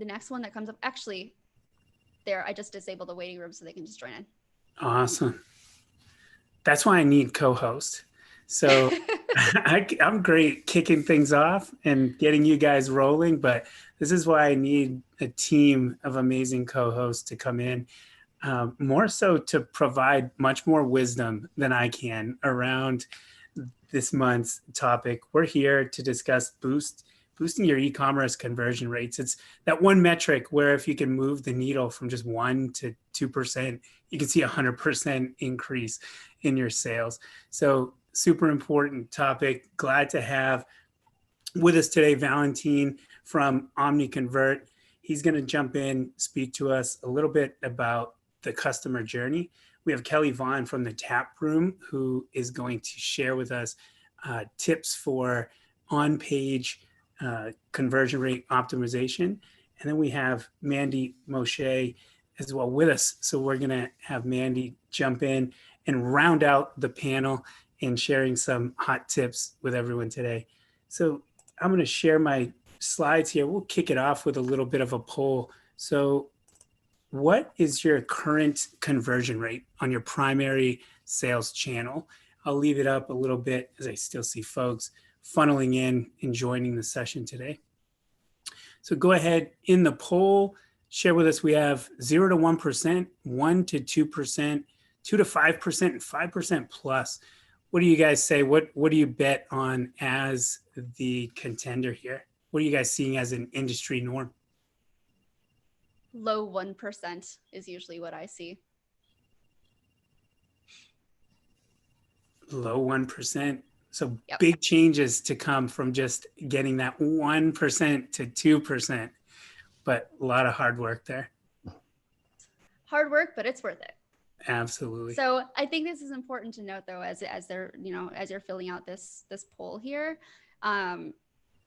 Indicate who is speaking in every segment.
Speaker 1: the next one that comes up, actually, there, I just disabled the waiting room so they can just join in.
Speaker 2: Awesome. That's why I need co-host. So I'm great kicking things off and getting you guys rolling, but this is why I need a team of amazing co-hosts to come in, more so to provide much more wisdom than I can around this month's topic. We're here to discuss boosting your e-commerce conversion rates. It's that one metric where if you can move the needle from just 1% to 2%, you can see 100% increase in your sales. So super important topic. Glad to have with us today Valentin from Omniconvert. He's going to jump in, speak to us a little bit about the customer journey. We have Kelly Vaughn from the Taproom, who is going to share with us tips for on-page conversion rate optimization. And then we have Mandi, Moshay as well with us. So we're going to have Mandi jump in and round out the panel and sharing some hot tips with everyone today. So I'm going to share my slides here. We'll kick it off with a little bit of a poll. So what is your current conversion rate on your primary sales channel? I'll leave it up a little bit as I still see folks funneling in and joining the session today. So go ahead in the poll, share with us. We have 0 to 1%, 1 to 2%, 2 to 5%, and 5% plus. What do you guys say? What do you bet on as the contender here? What are you guys seeing as an industry norm?
Speaker 1: Low 1% is usually what I see.
Speaker 2: Low 1%. So yep. Big changes to come from just getting that 1% to 2%, but a lot of hard work there.
Speaker 1: Hard work, but it's worth it.
Speaker 2: Absolutely.
Speaker 1: So I think this is important to note, though, as they're, as you're filling out this poll here,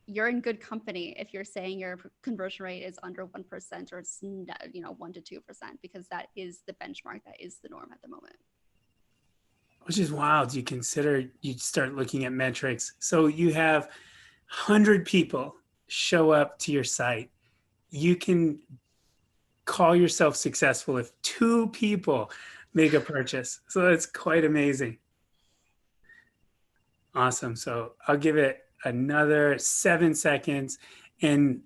Speaker 1: you're in good company if you're saying your conversion rate is under 1% or it's 1 to 2%, because that is the benchmark, that is the norm at the moment.
Speaker 2: Which is wild. You start looking at metrics. So you have 100 people show up to your site. You can call yourself successful if 2 people make a purchase. So that's quite amazing. Awesome. So I'll give it another 7 seconds. And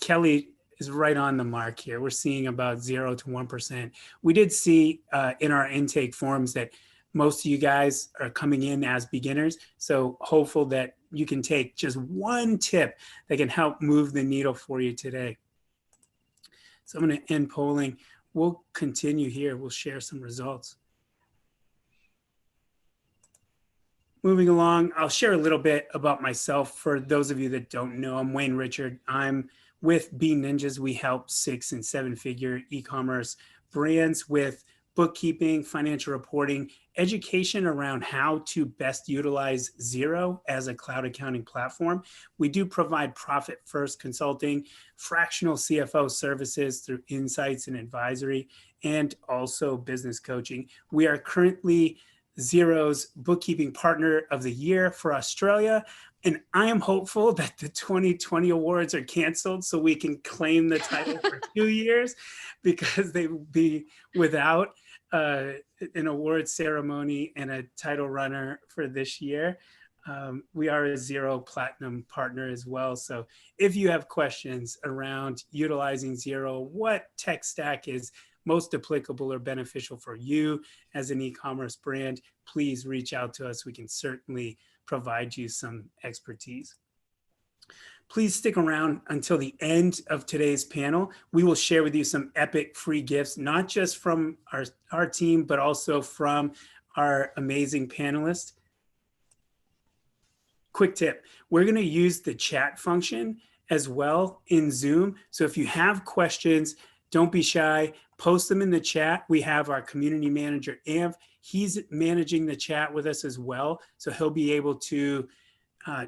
Speaker 2: Kelly is right on the mark here. We're seeing about 0 to 1%. We did see in our intake forms that most of you guys are coming in as beginners. So hopeful that you can take just one tip that can help move the needle for you today. So I'm going to end polling. We'll continue here. We'll share some results. Moving along, I'll share a little bit about myself. For those of you that don't know, I'm Wayne Richard. I'm with Bean Ninjas. We help 6- and 7-figure e-commerce brands with bookkeeping, financial reporting, education around how to best utilize Xero as a cloud accounting platform. We do provide profit-first consulting, fractional CFO services through insights and advisory, and also business coaching. We are currently Xero's bookkeeping partner of the year for Australia. And I am hopeful that the 2020 awards are canceled so we can claim the title for 2 years, because they will be without an award ceremony and a title runner for this year. We are a Xero Platinum partner as well. So if you have questions around utilizing Xero, what tech stack is most applicable or beneficial for you as an e-commerce brand, please reach out to us. We can certainly provide you some expertise. Please stick around until the end of today's panel. We will share with you some epic free gifts, not just from our team, but also from our amazing panelists. Quick tip, we're going to use the chat function as well in Zoom. So if you have questions, don't be shy, post them in the chat. We have our community manager, Amv. He's managing the chat with us as well. So he'll be able to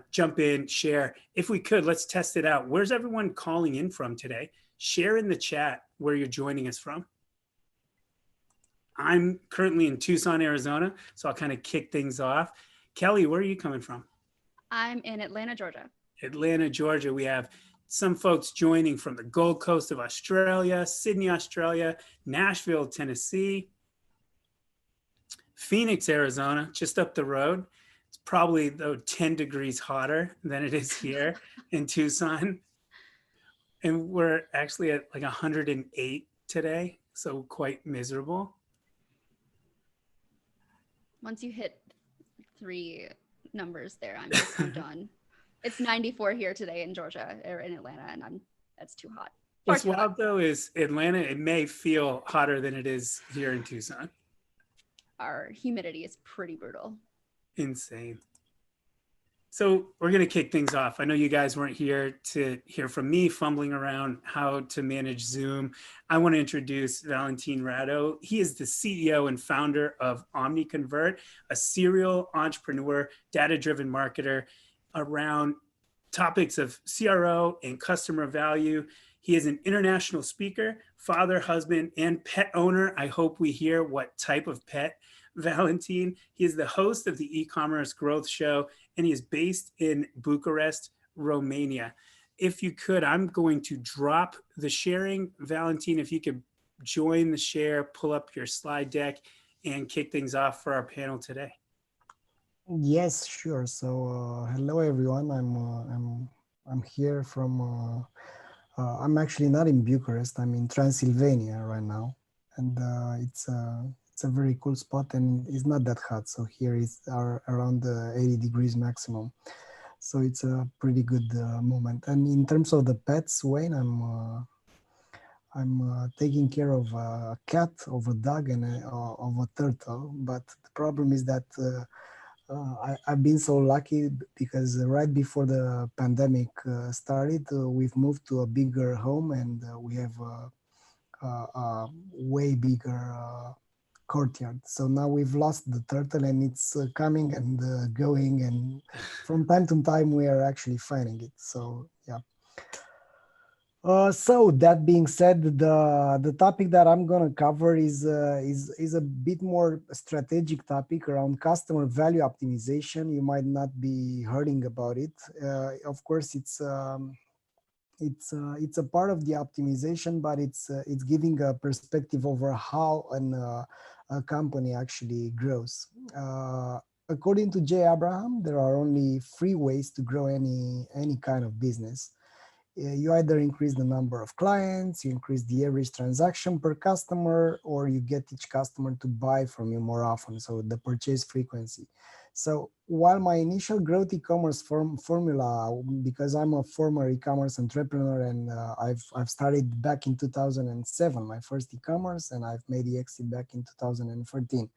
Speaker 2: jump in, share. If we could, let's test it out. Where's everyone calling in from today? Share in the chat where you're joining us from. I'm currently in Tucson, Arizona, so I'll kind of kick things off. Kelly, where are you coming from?
Speaker 1: I'm in Atlanta, Georgia.
Speaker 2: Atlanta, Georgia. We have some folks joining from the Gold Coast of Australia, Sydney, Australia, Nashville, Tennessee, Phoenix, Arizona, just up the road. It's probably, though, 10 degrees hotter than it is here in Tucson. And we're actually at like 108 today, so quite miserable.
Speaker 1: Once you hit 3 numbers there, I'm done. It's 94 here today in Georgia or in Atlanta, and that's too hot.
Speaker 2: What's wild though is Atlanta, it may feel hotter than it is here in Tucson.
Speaker 1: Our humidity is pretty brutal.
Speaker 2: Insane. So we're going to kick things off. I know you guys weren't here to hear from me fumbling around how to manage Zoom. I want to introduce Valentin Radu. He is the CEO and founder of Omniconvert, a serial entrepreneur, data-driven marketer around topics of CRO and customer value. He is an international speaker, father, husband, and pet owner. I hope we hear what type of pet Valentin. He is the host of the eCommerce Growth Show, and he is based in Bucharest, Romania. If you could, I'm going to drop the sharing. Valentin, if you could join the share, pull up your slide deck, and kick things off for our panel today.
Speaker 3: Yes, sure. So hello everyone. I'm here from. I'm actually not in Bucharest. I'm in Transylvania right now, and it's a very cool spot, and it's not that hot. So here it's around 80 degrees maximum. So it's a pretty good moment. And in terms of the pets, Wayne, I'm taking care of a cat, of a dog, and of a turtle. But the problem is that I've been so lucky because right before the pandemic started, we've moved to a bigger home, and we have a way bigger courtyard. So now we've lost the turtle, and it's coming and going, and from time to time we are actually finding it. So yeah. So that being said, the topic that I'm gonna cover is a bit more strategic topic around customer value optimization. You might not be hearing about it. Of course, it's a part of the optimization, but it's giving a perspective over how a company actually grows. According to Jay Abraham, there are only 3 ways to grow any kind of business. You either increase the number of clients, you increase the average transaction per customer, or you get each customer to buy from you more often, so the purchase frequency. So while my initial growth e-commerce formula, because I'm a former e-commerce entrepreneur, and I've started back in 2007, my first e-commerce, and I've made the exit back in 2014.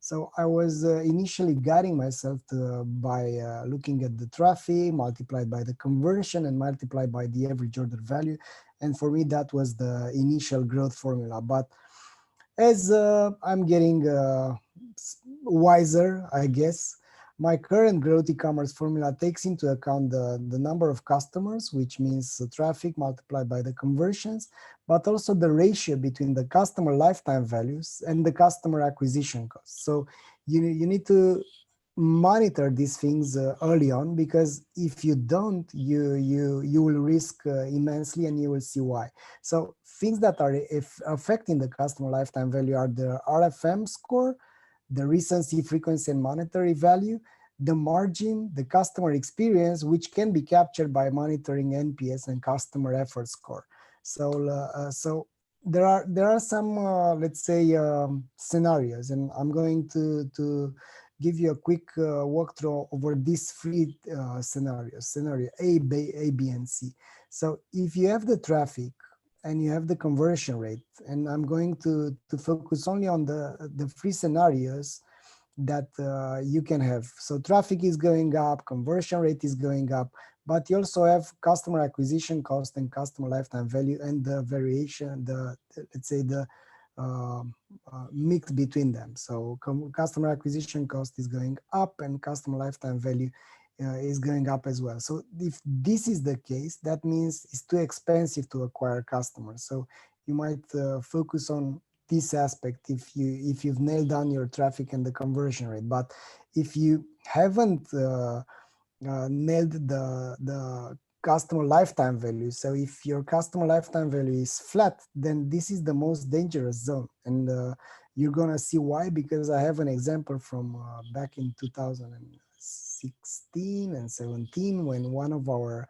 Speaker 3: So I was initially guiding myself by looking at the traffic multiplied by the conversion and multiplied by the average order value. And for me, that was the initial growth formula. But as I'm getting wiser, I guess, my current growth e-commerce formula takes into account the number of customers, which means the traffic multiplied by the conversions, but also the ratio between the customer lifetime values and the customer acquisition costs. So you need to monitor these things early on, because if you don't, you will risk immensely, and you will see why. So things that are affecting the customer lifetime value are the RFM score, the recency, frequency, and monetary value, the margin, the customer experience, which can be captured by monitoring NPS and customer effort score. So there are some let's say scenarios, and I'm going to give you a quick walkthrough over these 3 scenarios: scenario A, B, and C. So if you have the traffic and you have the conversion rate, and I'm going to focus only on the 3 scenarios that you can have. So traffic is going up, conversion rate is going up, but you also have customer acquisition cost and customer lifetime value, and the variation, let's say the mix between them. So customer acquisition cost is going up, and customer lifetime value is going up as well. So if this is the case, that means it's too expensive to acquire customers. So you might focus on this aspect if you've nailed down your traffic and the conversion rate. But if you haven't nailed the customer lifetime value. So if your customer lifetime value is flat, then this is the most dangerous zone. And you're gonna see why, because I have an example from back in 2016 and 17, when one of our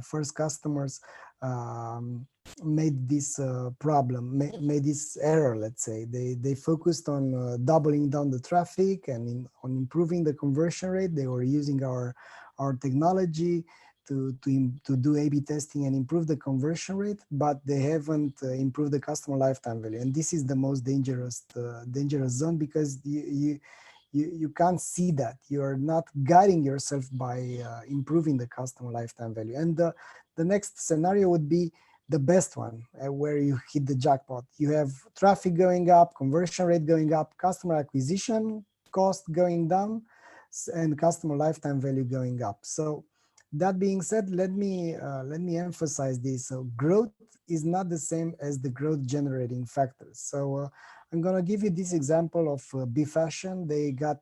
Speaker 3: first customers um, made this made this error. Let's say they focused on doubling down the traffic and on improving the conversion rate. They were using our technology to do A/B testing and improve the conversion rate, but they haven't improved the customer lifetime value. And this is the most dangerous zone, because you can't see that. You're not guiding yourself by improving the customer lifetime value. And the next scenario would be the best one, where you hit the jackpot. You have traffic going up, conversion rate going up, customer acquisition cost going down, and customer lifetime value going up. So that being said, let me emphasize this. So growth is not the same as the growth generating factors. So I'm gonna give you this example of B Fashion. They got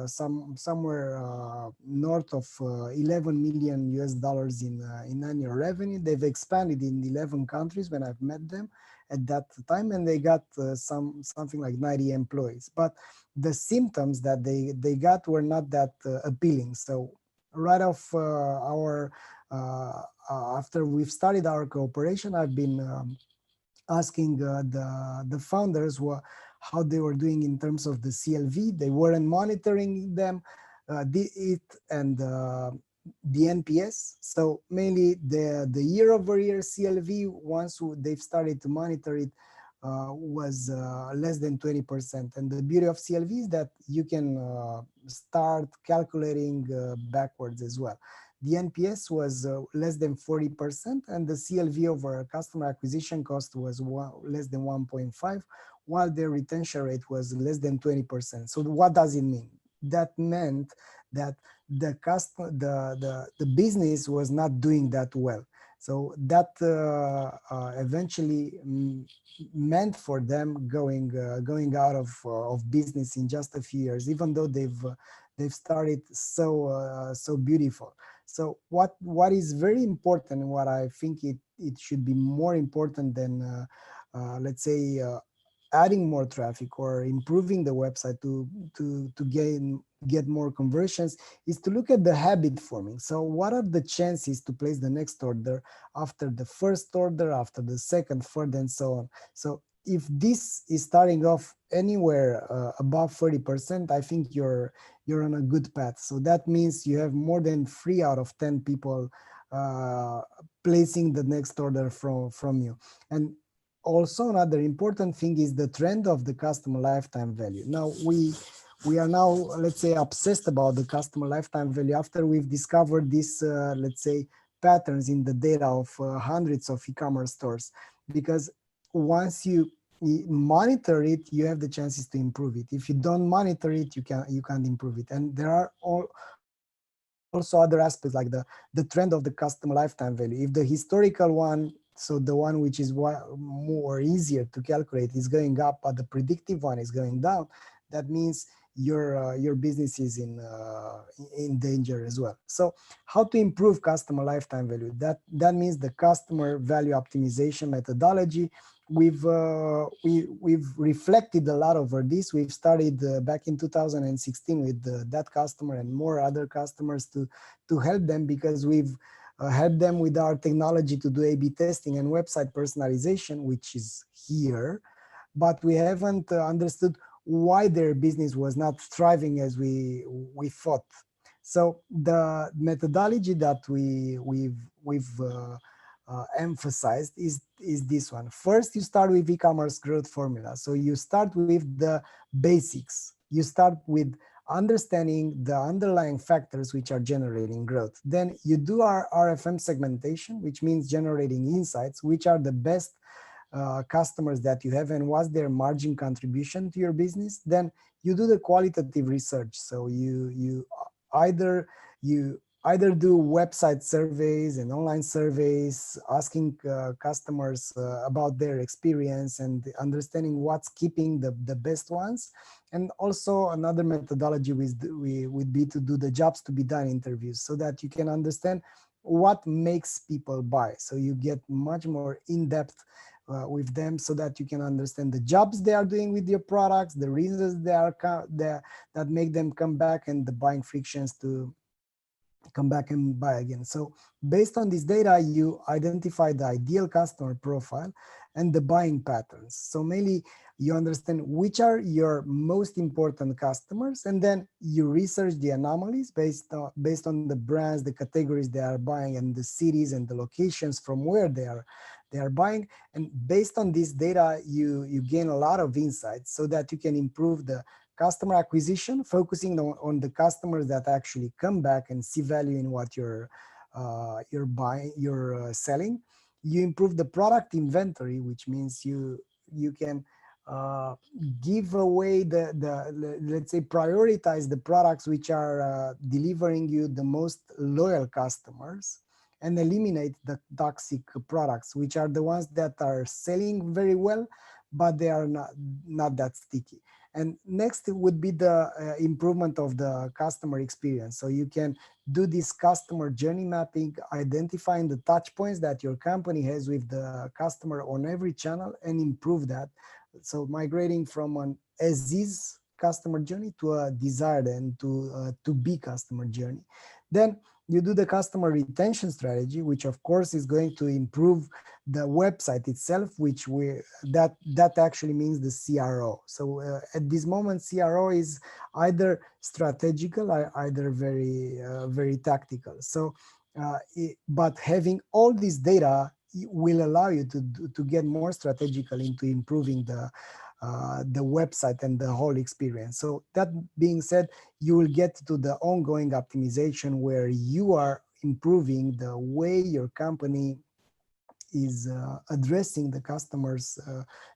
Speaker 3: somewhere north of 11 million US dollars in annual revenue. They've expanded in 11 countries when I've met them at that time, and they got something like 90 employees. But the symptoms that they got were not that appealing. So right off after we've started our cooperation, I've been asking the founders how they were doing in terms of the CLV. They weren't monitoring them, and the NPS. So mainly the year-over-year CLV, once they've started to monitor it, was less than 20%. And the beauty of CLV is that you can start calculating backwards as well. The NPS was less than 40%, and the CLV over customer acquisition cost was less than 1.5, while their retention rate was less than 20%. So what does it mean? That meant that the business was not doing that well. So that eventually meant for them going out of business in just a few years, even though they've started so beautiful. So what is very important, and what I think it should be more important than let's say adding more traffic or improving the website to get more conversions, is to look at the habit forming. So what are the chances to place the next order after the first order, after the second, third, and so on. So if this is starting off anywhere above 30%, I think you're on a good path. So that means you have more than 3 out of 10 people placing the next order from you. And also another important thing is the trend of the customer lifetime value. Now we are now, let's say, obsessed about the customer lifetime value after we've discovered these let's say patterns in the data of hundreds of e-commerce stores, because once you monitor it, you have the chances to improve it. If you don't monitor it, you can't improve it. And there are also other aspects, like the trend of the customer lifetime value. If the historical one, so the one which is more easier to calculate, is going up, but the predictive one is going down, that means your business is in danger as well. So how to improve customer lifetime value? That means the customer value optimization methodology. We've reflected a lot over this. We've started back in 2016 with that customer and more other customers to help them, because we've helped them with our technology to do A/B testing and website personalization, which is here, but we haven't understood why their business was not thriving as we thought. So the methodology that we've emphasized is this one. First, you start with e-commerce growth formula. So you start with the basics. You start with understanding the underlying factors which are generating growth. Then you do our RFM segmentation, which means generating insights, which are the best customers that you have and what's their margin contribution to your business. Then you do the qualitative research. So you either do website surveys and online surveys, asking customers about their experience and understanding what's keeping the best ones. And also another methodology would be to do the jobs to be done interviews, so that you can understand what makes people buy. So you get much more in-depth with them, so that you can understand the jobs they are doing with your products, the reasons that make them come back, and the buying frictions to come back and buy again. So based on this data, you identify the ideal customer profile and the buying patterns. So mainly you understand which are your most important customers, and then you research the anomalies based on the brands, the categories they are buying, and the cities and the locations from where they are buying. And based on this data, you gain a lot of insights, so that you can improve the customer acquisition, focusing on the customers that actually come back and see value in what you're buying, you're selling. You improve the product inventory, which means you can give away let's say prioritize the products which are delivering you the most loyal customers, and eliminate the toxic products, which are the ones that are selling very well, but they are not that sticky. And next would be the improvement of the customer experience. So you can do this customer journey mapping, identifying the touch points that your company has with the customer on every channel, and improve that. So migrating from an as-is customer journey to a desired and to be customer journey. Then you do the customer retention strategy, which of course is going to improve the website itself, which that actually means the CRO. So at this moment, CRO is either strategical or either very tactical. So, but having all this data will allow you to get more strategical into improving the website and the whole experience. So that being said, you will get to the ongoing optimization, where you are improving the way your company is addressing the customers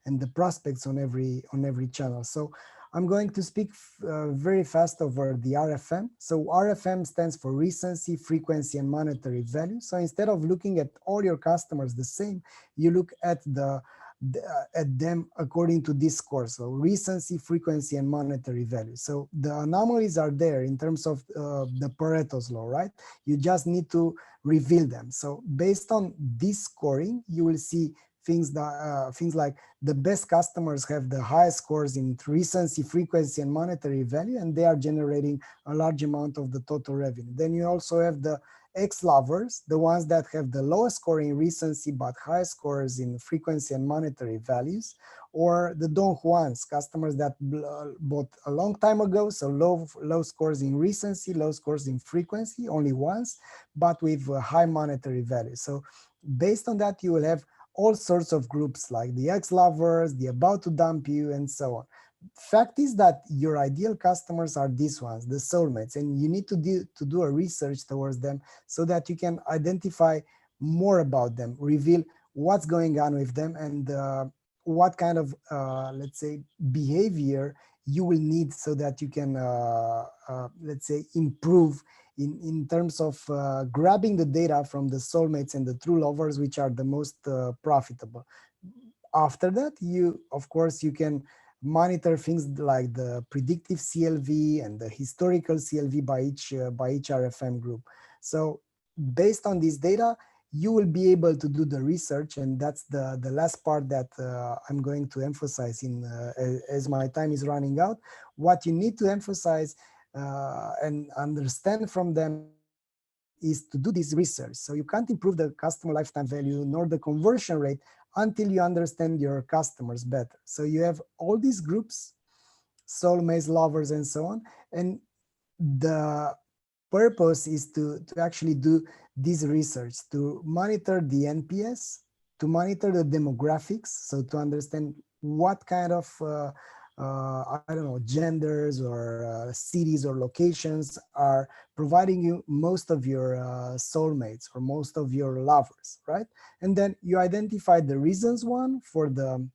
Speaker 3: and the prospects on every channel. So I'm going to speak very fast over the RFM. So RFM stands for recency, frequency, and monetary value. So instead of looking at all your customers the same, you look at them according to this score. So recency, frequency, and monetary value. So the anomalies are there in terms of the Pareto's law, right? You just need to reveal them. So based on this scoring, you will see things like the best customers have the highest scores in recency, frequency, and monetary value, and they are generating a large amount of the total revenue. Then you also have the ex-lovers, the ones that have the lowest score in recency but high scores in frequency and monetary values, or the Don Juans, customers that bought a long time ago, so low scores in recency, low scores in frequency, only once, but with high monetary value. So based on that, you will have all sorts of groups like the ex-lovers, the about to dump you, and so on. Fact is that your ideal customers are these ones, the soulmates, and you need to do a research towards them, so that you can identify more about them, reveal what's going on with them, and what kind of, let's say, behavior you will need, so that you can, let's say, improve in terms of grabbing the data from the soulmates and the true lovers, which are the most profitable. After that, of course, you can monitor things like the predictive CLV and the historical CLV by each RFM group. So based on this data, you will be able to do the research, and that's the last part that I'm going to emphasize as my time is running out. What you need to emphasize and understand from them is to do this research. So you can't improve the customer lifetime value nor the conversion rate until you understand your customers better. So you have all these groups, soulmates, lovers, and so on. And the purpose is to actually do this research, to monitor the NPS, to monitor the demographics, so to understand what kind of I don't know, genders or cities or locations are providing you most of your soulmates or most of your lovers, right? And then you identify the reasons, one, for the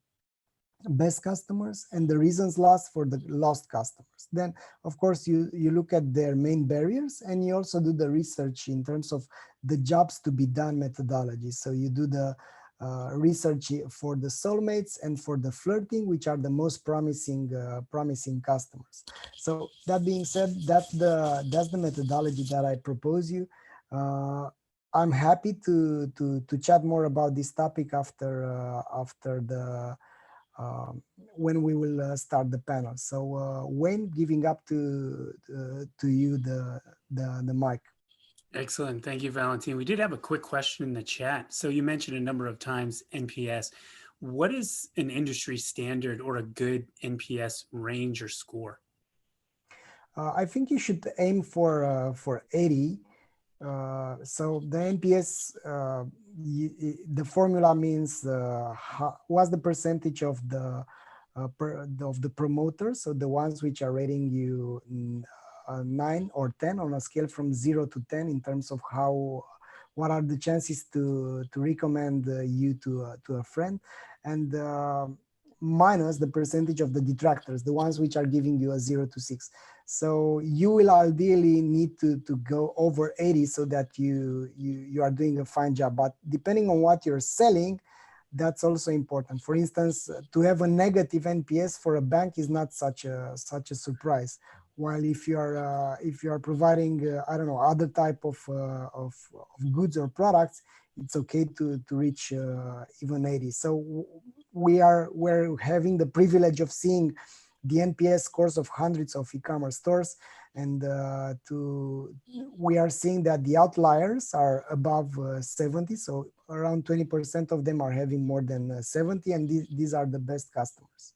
Speaker 3: best customers, and the reasons lost for the lost customers. Then, of course, you look at their main barriers, and you also do the research in terms of the jobs to be done methodology. So you do the research for the soulmates and for the flirting, which are the most promising customers. So that being said, that's the methodology that I propose you. I'm happy to chat more about this topic after the when we will start the panel. So Wayne, giving up to you the mic.
Speaker 2: Excellent. Thank you, Valentin. We did have a quick question in the chat. So you mentioned a number of times NPS. What is an industry standard or a good NPS range or score?
Speaker 3: I think you should aim for 80. So the NPS, the formula means what's the percentage of of the promoters, so the ones which are rating you 9 or 10 on a scale from 0 to 10 in terms of what are the chances to recommend you to a friend, and minus the percentage of the detractors, the ones which are giving you a 0 to 6. So you will ideally need to go over 80 so that you are doing a fine job. But depending on what you're selling, that's also important. For instance, to have a negative NPS for a bank is not such a surprise. While if you are providing I don't know, other type of goods or products, it's okay to reach even 80. So we're having the privilege of seeing the NPS scores of hundreds of e-commerce stores, and we are seeing that the outliers are above 70. So around 20% of them are having more than 70, and these are the best customers.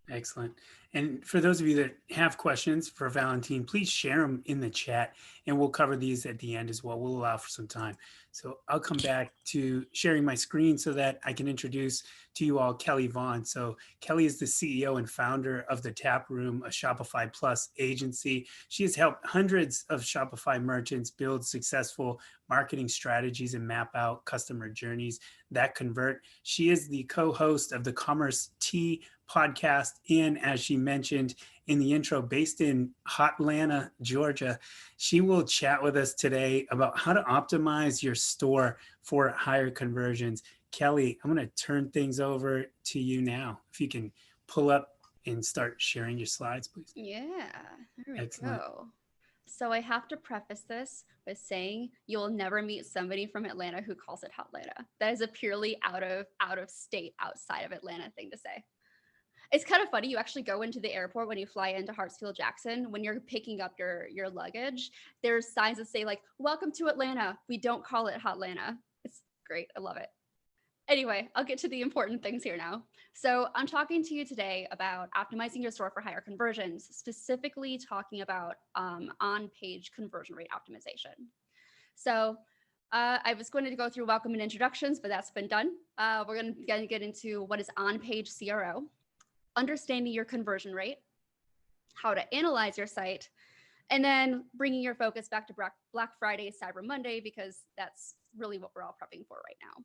Speaker 2: Excellent. And for those of you that have questions for Valentin, please share them in the chat and we'll cover these at the end as well. We'll allow for some time. So I'll come back to sharing my screen so that I can introduce to you all Kelly Vaughn. So Kelly is the CEO and founder of the Taproom, a Shopify Plus agency. She has helped hundreds of Shopify merchants build successful marketing strategies and map out customer journeys that convert. She is the co-host of the Commerce Tea podcast, and as she mentioned in the intro, based in Hotlanta, Georgia. She will chat with us today about how to optimize your store for higher conversions. Kelly, I'm going to turn things over to you now. If you can pull up and start sharing your slides, please.
Speaker 1: Yeah, there we
Speaker 2: Excellent.
Speaker 1: go. So I have to preface this with saying you'll never meet somebody from Atlanta who calls it Hotlanta. That is a purely out of state, outside of Atlanta thing to say. It's kind of funny. You actually go into the airport when you fly into Hartsfield-Jackson. When you're picking up your luggage, there's signs that say like, "Welcome to Atlanta. We don't call it Hotlanta." It's great. I love it. Anyway, I'll get to the important things here now. So I'm talking to you today about optimizing your store for higher conversions, specifically talking about on-page conversion rate optimization. So I was going to go through welcome and introductions, but that's been done. We're going to get into what is on-page CRO, understanding your conversion rate, how to analyze your site, and then bringing your focus back to Black Friday, Cyber Monday, because that's really what we're all prepping for right now.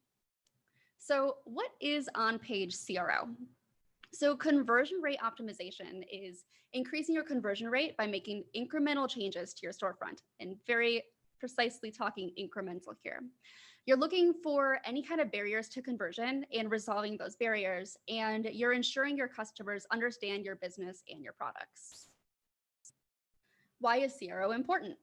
Speaker 1: So what is on-page CRO? So conversion rate optimization is increasing your conversion rate by making incremental changes to your storefront, and very precisely talking incremental here. You're looking for any kind of barriers to conversion and resolving those barriers, and you're ensuring your customers understand your business and your products. Why is CRO important?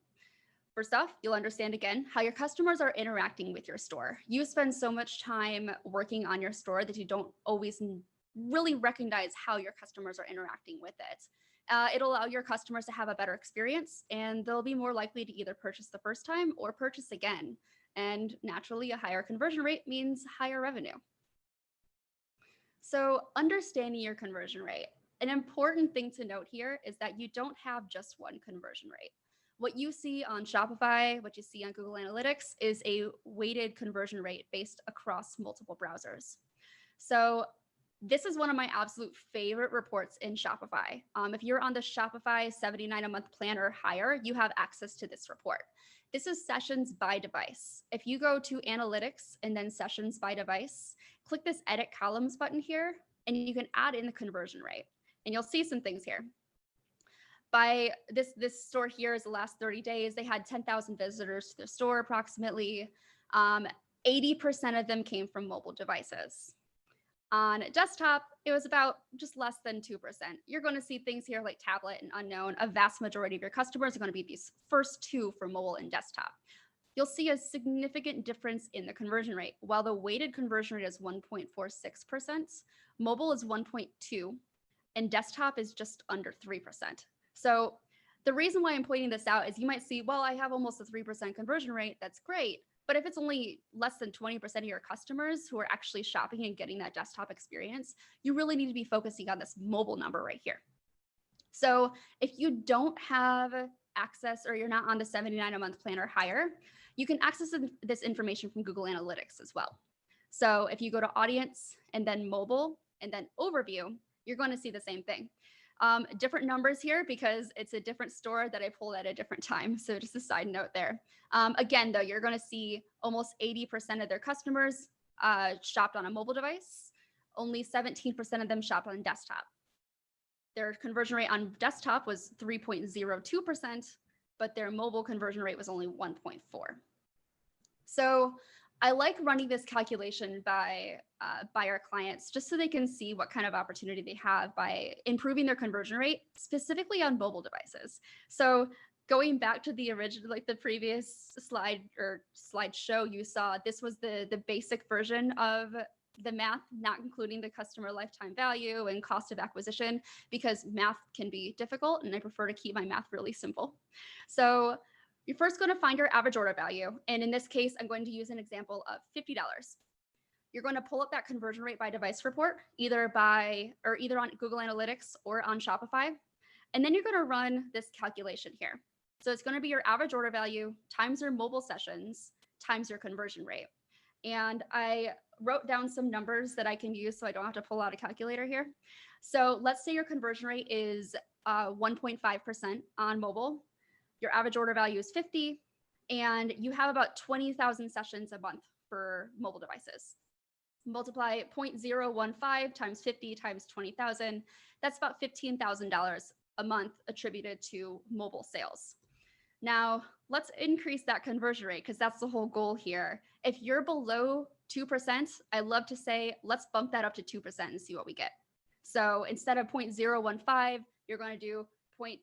Speaker 1: First off, you'll understand again how your customers are interacting with your store. You spend so much time working on your store that you don't always really recognize how your customers are interacting with it. It'll allow your customers to have a better experience, and they'll be more likely to either purchase the first time or purchase again. And naturally, a higher conversion rate means higher revenue. So understanding your conversion rate. An important thing to note here is that you don't have just one conversion rate. What you see on Shopify, what you see on Google Analytics is a weighted conversion rate based across multiple browsers. So this is one of my absolute favorite reports in Shopify. If you're on the Shopify 79 a month plan or higher, you have access to this report. This is sessions by device. If you go to analytics and then sessions by device, click this edit columns button here, and you can add in the conversion rate. And you'll see some things here. By this store here is the last 30 days, they had 10,000 visitors to their store approximately. 80% of them came from mobile devices. On desktop, it was about just less than 2%. You're going to see things here like tablet and unknown. A vast majority of your customers are going to be these first two for mobile and desktop. you'll see a significant difference in the conversion rate. While the weighted conversion rate is 1.46%, mobile is 1.2%, and desktop is just under 3%. So the reason why I'm pointing this out is you might see, well, I have almost a 3% conversion rate. That's great. But if it's only less than 20% of your customers who are actually shopping and getting that desktop experience, you really need to be focusing on this mobile number right here. So if you don't have access or you're not on the $79 a month plan or higher, you can access this information from Google Analytics as well. So if you go to audience and then mobile and then overview, you're going to see the same thing. Different numbers here because it's a different store that I pulled at a different time. So just a side note there. Again, though, you're going to see almost 80% of their customers shopped on a mobile device. Only 17% of them shopped on desktop. Their conversion rate on desktop was 3.02%, but their mobile conversion rate was only 1.4%. So I like running this calculation by our clients just so they can see what kind of opportunity they have by improving their conversion rate, specifically on mobile devices. So going back to the original, like the previous slide or slideshow you saw, this was the basic version of the math, not including the customer lifetime value and cost of acquisition, because math can be difficult and I prefer to keep my math really simple. So you're first going to find your average order value. And in this case, I'm going to use an example of $50. You're going to pull up that conversion rate by device report, either on Google Analytics or on Shopify. And then you're going to run this calculation here. So it's going to be your average order value times your mobile sessions times your conversion rate. And I wrote down some numbers that I can use so I don't have to pull out a calculator here. So let's say your conversion rate is 1.5% on mobile. Your average order value is 50, and you have about 20,000 sessions a month for mobile devices. Multiply 0.015 times 50 times 20,000. That's about $15,000 a month attributed to mobile sales. Now, let's increase that conversion rate because that's the whole goal here. If you're below 2%, I love to say, let's bump that up to 2% and see what we get. So instead of 0.015, you're going to do 0.02.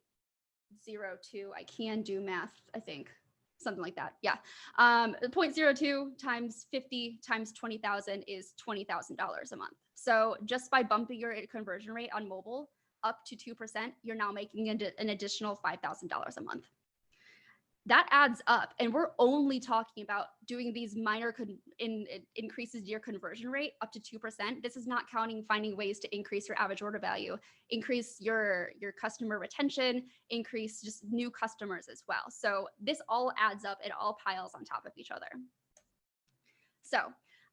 Speaker 1: I can do math, I think, something like that. Yeah. 0.02 times 50 times 20,000 is $20,000 a month. So just by bumping your conversion rate on mobile up to 2%, you're now making an additional $5,000 a month. That adds up, and we're only talking about doing these minor increases to your conversion rate up to 2%. This is not counting finding ways to increase your average order value, increase your customer retention, increase just new customers as well. So this all adds up, it all piles on top of each other. So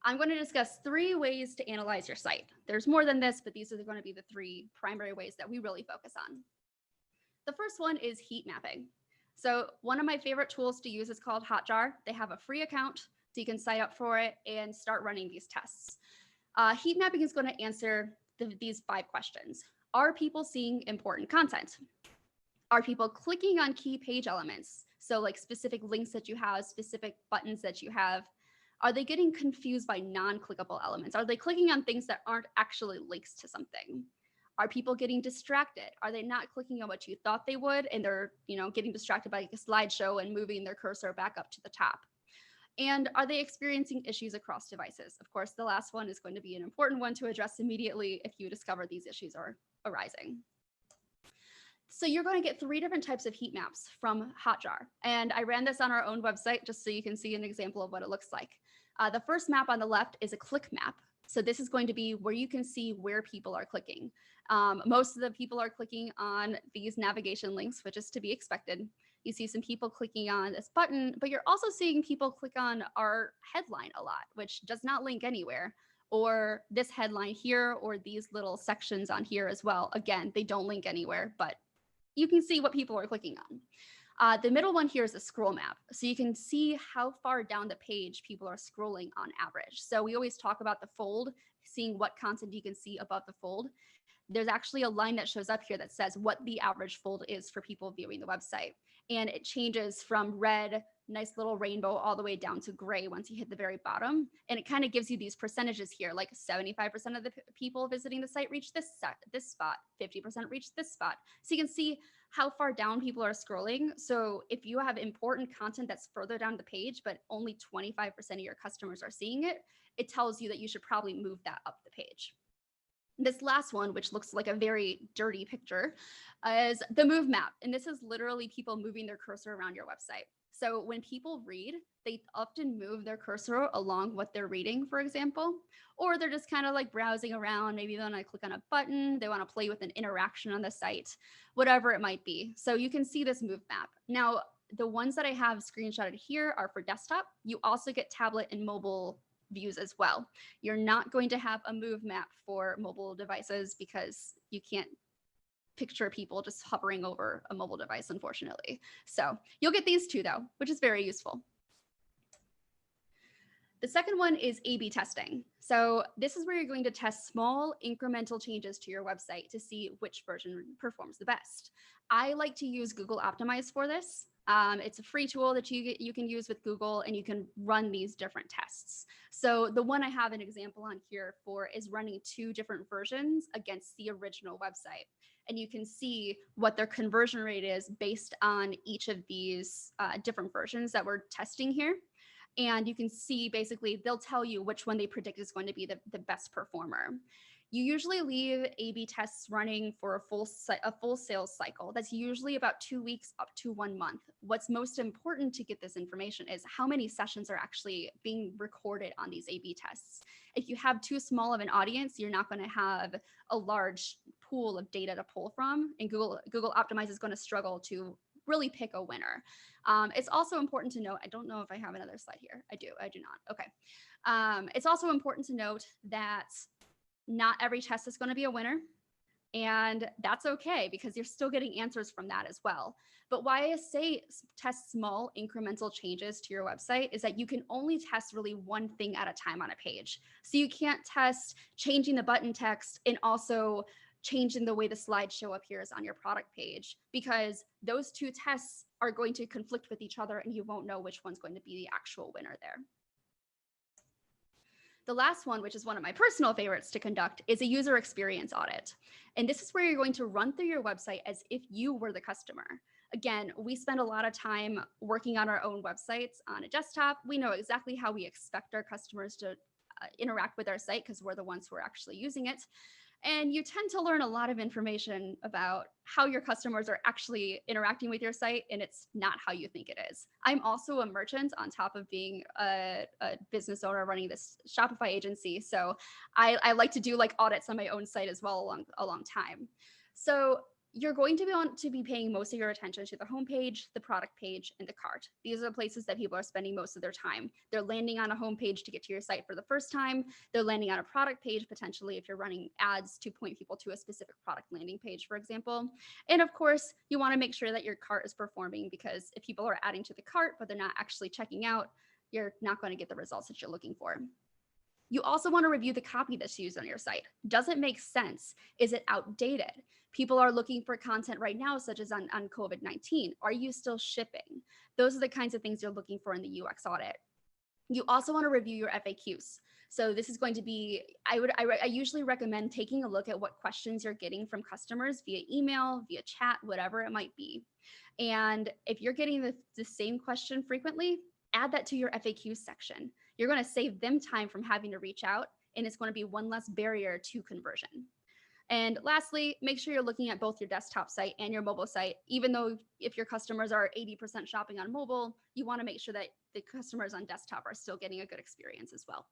Speaker 1: I'm going to discuss 3 ways to analyze your site. There's more than this, but these are going to be the 3 primary ways that we really focus on. The first one is heat mapping. So one of my favorite tools to use is called Hotjar. They have a free account, so you can sign up for it and start running these tests. Heat mapping is going to answer these 5 questions. Are people seeing important content? Are people clicking on key page elements? So like specific links that you have, specific buttons that you have. Are they getting confused by non-clickable elements? Are they clicking on things that aren't actually links to something? Are people getting distracted? Are they not clicking on what you thought they would and they're, getting distracted by like a slideshow and moving their cursor back up to the top? And are they experiencing issues across devices? Of course, the last one is going to be an important one to address immediately if you discover these issues are arising. So you're going to get 3 different types of heat maps from Hotjar. And I ran this on our own website just so you can see an example of what it looks like. The first map on the left is a click map. So this is going to be where you can see where people are clicking. Most of the people are clicking on these navigation links, which is to be expected. You see some people clicking on this button, but you're also seeing people click on our headline a lot, which does not link anywhere, or this headline here, or these little sections on here as well. Again, they don't link anywhere, but you can see what people are clicking on. The middle one here is a scroll map. So you can see how far down the page people are scrolling on average. So we always talk about the fold, seeing what content you can see above the fold. there's actually a line that shows up here that says what the average fold is for people viewing the website. And it changes from red, nice little rainbow, all the way down to gray once you hit the very bottom. And it kind of gives you these percentages here, like 75% of the people visiting the site reach this spot, 50% reach this spot. So you can see how far down people are scrolling. So if you have important content that's further down the page, but only 25% of your customers are seeing it, it tells you that you should probably move that up the page. This last one, which looks like a very dirty picture, is the move map. And this is literally people moving their cursor around your website. So when people read, they often move their cursor along what they're reading, for example, or they're just kind of like browsing around. Maybe they want to click on a button, they want to play with an interaction on the site, whatever it might be. So you can see this move map. Now, the ones that I have screenshotted here are for desktop. You also get tablet and mobile views as well. You're not going to have a move map for mobile devices because you can't picture people just hovering over a mobile device, unfortunately. So you'll get these two though, which is very useful. The second one is A/B testing. So this is where you're going to test small incremental changes to your website to see which version performs the best. I like to use Google Optimize for this. It's a free tool that you can use with Google, and you can run these different tests. So the one I have an example on here for is running 2 different versions against the original website. And you can see what their conversion rate is based on each of these different versions that we're testing here. And you can see basically they'll tell you which one they predict is going to be the best performer. You usually leave A/B tests running for a full sales cycle. That's usually about 2 weeks up to 1 month. What's most important to get this information is how many sessions are actually being recorded on these A/B tests. If you have too small of an audience, you're not going to have a large pool of data to pull from, and Google Optimize is going to struggle to really pick a winner. It's also important to note, I don't know if I have another slide here. I do not. Okay. It's also important to note that not every test is going to be a winner, and that's okay because you're still getting answers from that as well. But why I say test small incremental changes to your website is that you can only test really one thing at a time on a page. So you can't test changing the button text and also changing the way the slideshow appears on your product page, because those 2 tests are going to conflict with each other and you won't know which one's going to be the actual winner there. The last one, which is one of my personal favorites to conduct, is a user experience audit. And this is where you're going to run through your website as if you were the customer. Again, we spend a lot of time working on our own websites on a desktop. We know exactly how we expect our customers to interact with our site because we're the ones who are actually using it. And you tend to learn a lot of information about how your customers are actually interacting with your site, and it's not how you think it is. I'm also a merchant on top of being a business owner running this Shopify agency. So I like to do like audits on my own site as well a long time. So you're going to want to be paying most of your attention to the homepage, the product page, and the cart. These are the places that people are spending most of their time. They're landing on a homepage to get to your site for the first time. They're landing on a product page, potentially if you're running ads to point people to a specific product landing page, for example. And of course, you want to make sure that your cart is performing, because if people are adding to the cart, but they're not actually checking out, you're not going to get the results that you're looking for. You also want to review the copy that's used on your site. Does it make sense? Is it outdated? People are looking for content right now, such as on COVID-19. Are you still shipping? Those are the kinds of things you're looking for in the UX audit. You also want to review your FAQs. So this is going to be, I usually recommend taking a look at what questions you're getting from customers via email, via chat, whatever it might be. And if you're getting the same question frequently, add that to your FAQ section. You're going to save them time from having to reach out, and it's going to be one less barrier to conversion. And lastly, make sure you're looking at both your desktop site and your mobile site. Even though if your customers are 80% shopping on mobile, you want to make sure that the customers on desktop are still getting a good experience as well.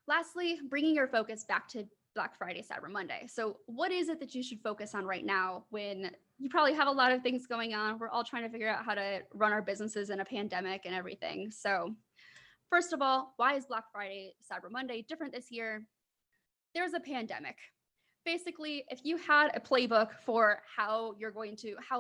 Speaker 1: Lastly, bringing your focus back to Black Friday, Cyber Monday. So what is it that you should focus on right now when you probably have a lot of things going on? We're all trying to figure out how to run our businesses in a pandemic and everything. So first of all, why is Black Friday, Cyber Monday different this year? There's a pandemic. Basically, if you had a playbook for how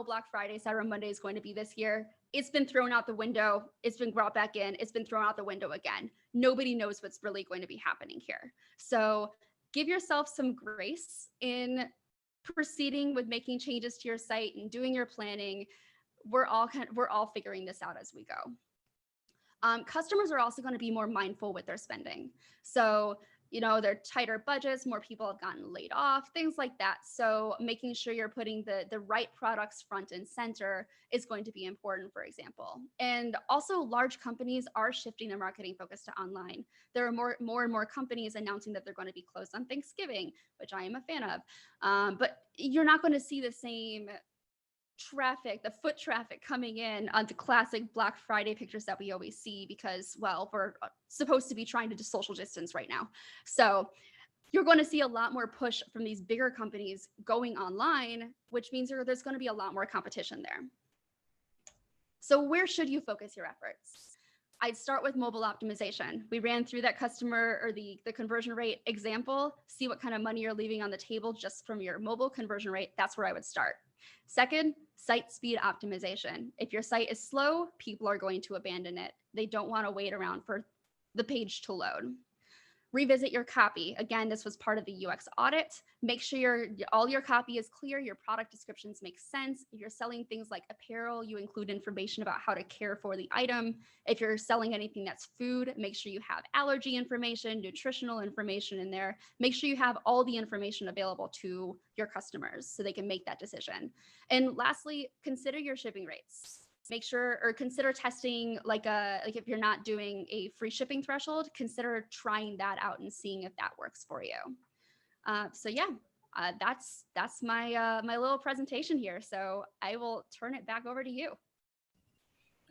Speaker 1: Black Friday, Cyber Monday is going to be this year, it's been thrown out the window. It's been brought back in. It's been thrown out the window again. Nobody knows what's really going to be happening here. So give yourself some grace in proceeding with making changes to your site and doing your planning. We're all figuring this out as we go. Customers are also going to be more mindful with their spending. So, they're tighter budgets, more people have gotten laid off, things like that. So making sure you're putting the right products front and center is going to be important, for example. And also large companies are shifting their marketing focus to online. There are more and more companies announcing that they're going to be closed on Thanksgiving, which I am a fan of. But you're not going to see the same traffic, the foot traffic coming in on the classic Black Friday pictures that we always see because, well, we're supposed to be trying to do social distance right now. So you're going to see a lot more push from these bigger companies going online, which means there's going to be a lot more competition there. So where should you focus your efforts? I'd start with mobile optimization. We ran through that customer or the conversion rate example, see what kind of money you're leaving on the table just from your mobile conversion rate. That's where I would start. Second, site speed optimization. If your site is slow, people are going to abandon it. They don't want to wait around for the page to load. Revisit your copy. Again, this was part of the UX audit. Make sure all your copy is clear, your product descriptions make sense. If you're selling things like apparel, you include information about how to care for the item. If you're selling anything that's food, make sure you have allergy information, nutritional information in there. Make sure you have all the information available to your customers so they can make that decision. And lastly, consider your shipping rates. Make sure or consider testing like if you're not doing a free shipping threshold, consider trying that out and seeing if that works for you. That's my my little presentation here. So I will turn it back over to you.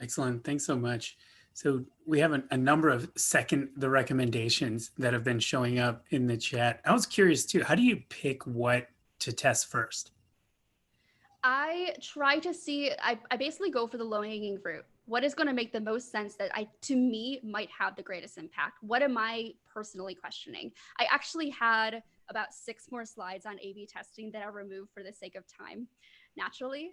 Speaker 2: Excellent. Thanks so much. So we have a number of the recommendations that have been showing up in the chat. I was curious too, how do you pick what to test first?
Speaker 1: I try to see, I basically go for the low hanging fruit. What is going to make the most sense that to me might have the greatest impact? What am I personally questioning? I actually had about 6 more slides on A/B testing that I removed for the sake of time, naturally.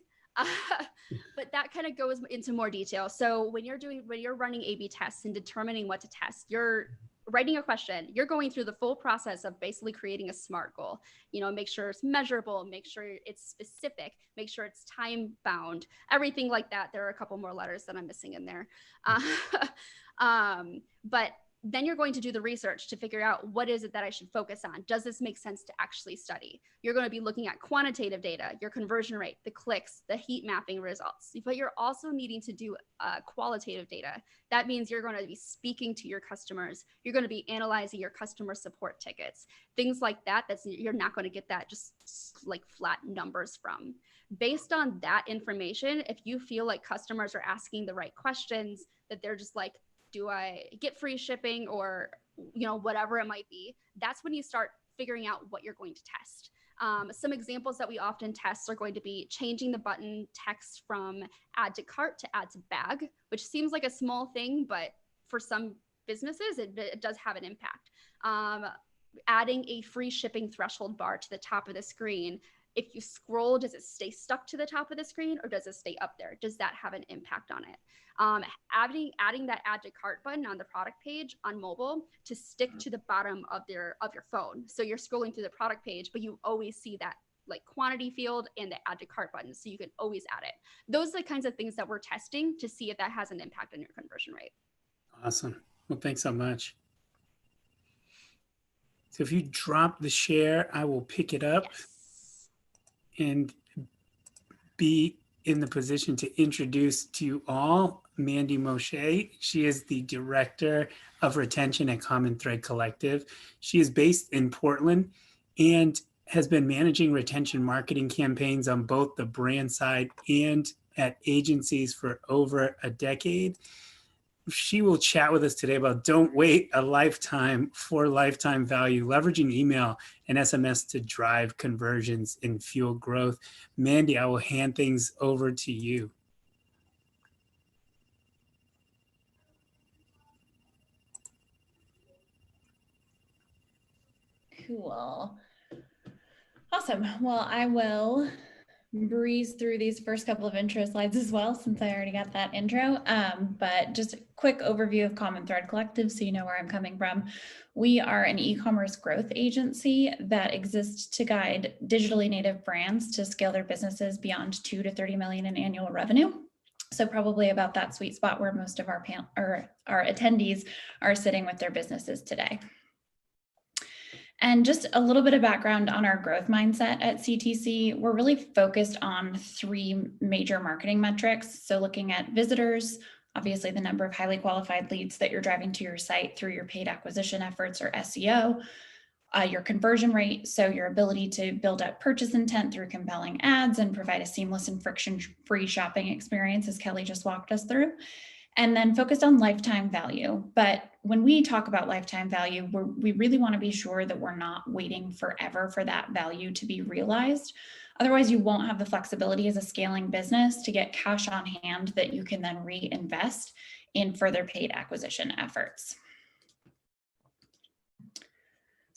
Speaker 1: But that kind of goes into more detail. So when you're running A/B tests and determining what to test, you're writing a question, you're going through the full process of basically creating a SMART goal. Make sure it's measurable, make sure it's specific, make sure it's time bound, everything like that. There are a couple more letters that I'm missing in there. But then you're going to do the research to figure out what is it that I should focus on. Does this make sense to actually study? You're going to be looking at quantitative data, your conversion rate, the clicks, the heat mapping results, but you're also needing to do qualitative data. That means you're going to be speaking to your customers. You're going to be analyzing your customer support tickets, things like that. You're not going to get that just like flat numbers from. Based on that information, if you feel like customers are asking the right questions, that they're just like, do I get free shipping or, whatever it might be, that's when you start figuring out what you're going to test. Some examples that we often test are going to be changing the button text from add to cart to add to bag, which seems like a small thing, but for some businesses, it does have an impact. Adding a free shipping threshold bar to the top of the screen. If you scroll, does it stay stuck to the top of the screen or does it stay up there? Does that have an impact on it? Adding that add to cart button on the product page on mobile to stick to the bottom of your phone. So you're scrolling through the product page, but you always see that like quantity field and the add to cart button. So you can always add it. Those are the kinds of things that we're testing to see if that has an impact on your conversion rate.
Speaker 2: Awesome. Well, thanks so much. So if you drop the share, I will pick it up. Yes. And be in the position to introduce to you all Mandi Moshay. She is the Director of Retention at CommonThread Collective. She is based in Portland and has been managing retention marketing campaigns on both the brand side and at agencies for over a decade. She will chat with us today about don't wait a lifetime for lifetime value, leveraging email and SMS to drive conversions and fuel growth. Mandi, I will hand things over to you.
Speaker 4: Cool. Awesome. Well, I will breeze through these first couple of intro slides as well, since I already got that intro. But just a quick overview of CommonThread Collective so you know where I'm coming from. We are an e-commerce growth agency that exists to guide digitally native brands to scale their businesses beyond 2 to 30 million in annual revenue. So probably about that sweet spot where most of our attendees are sitting with their businesses today. And just a little bit of background on our growth mindset at CTC, we're really focused on 3 major marketing metrics. So looking at visitors, obviously the number of highly qualified leads that you're driving to your site through your paid acquisition efforts or SEO, your conversion rate, so your ability to build up purchase intent through compelling ads and provide a seamless and friction-free shopping experience, as Kelly just walked us through. And then focused on lifetime value. But when we talk about lifetime value, we really want to be sure that we're not waiting forever for that value to be realized. Otherwise, you won't have the flexibility as a scaling business to get cash on hand that you can then reinvest in further paid acquisition efforts.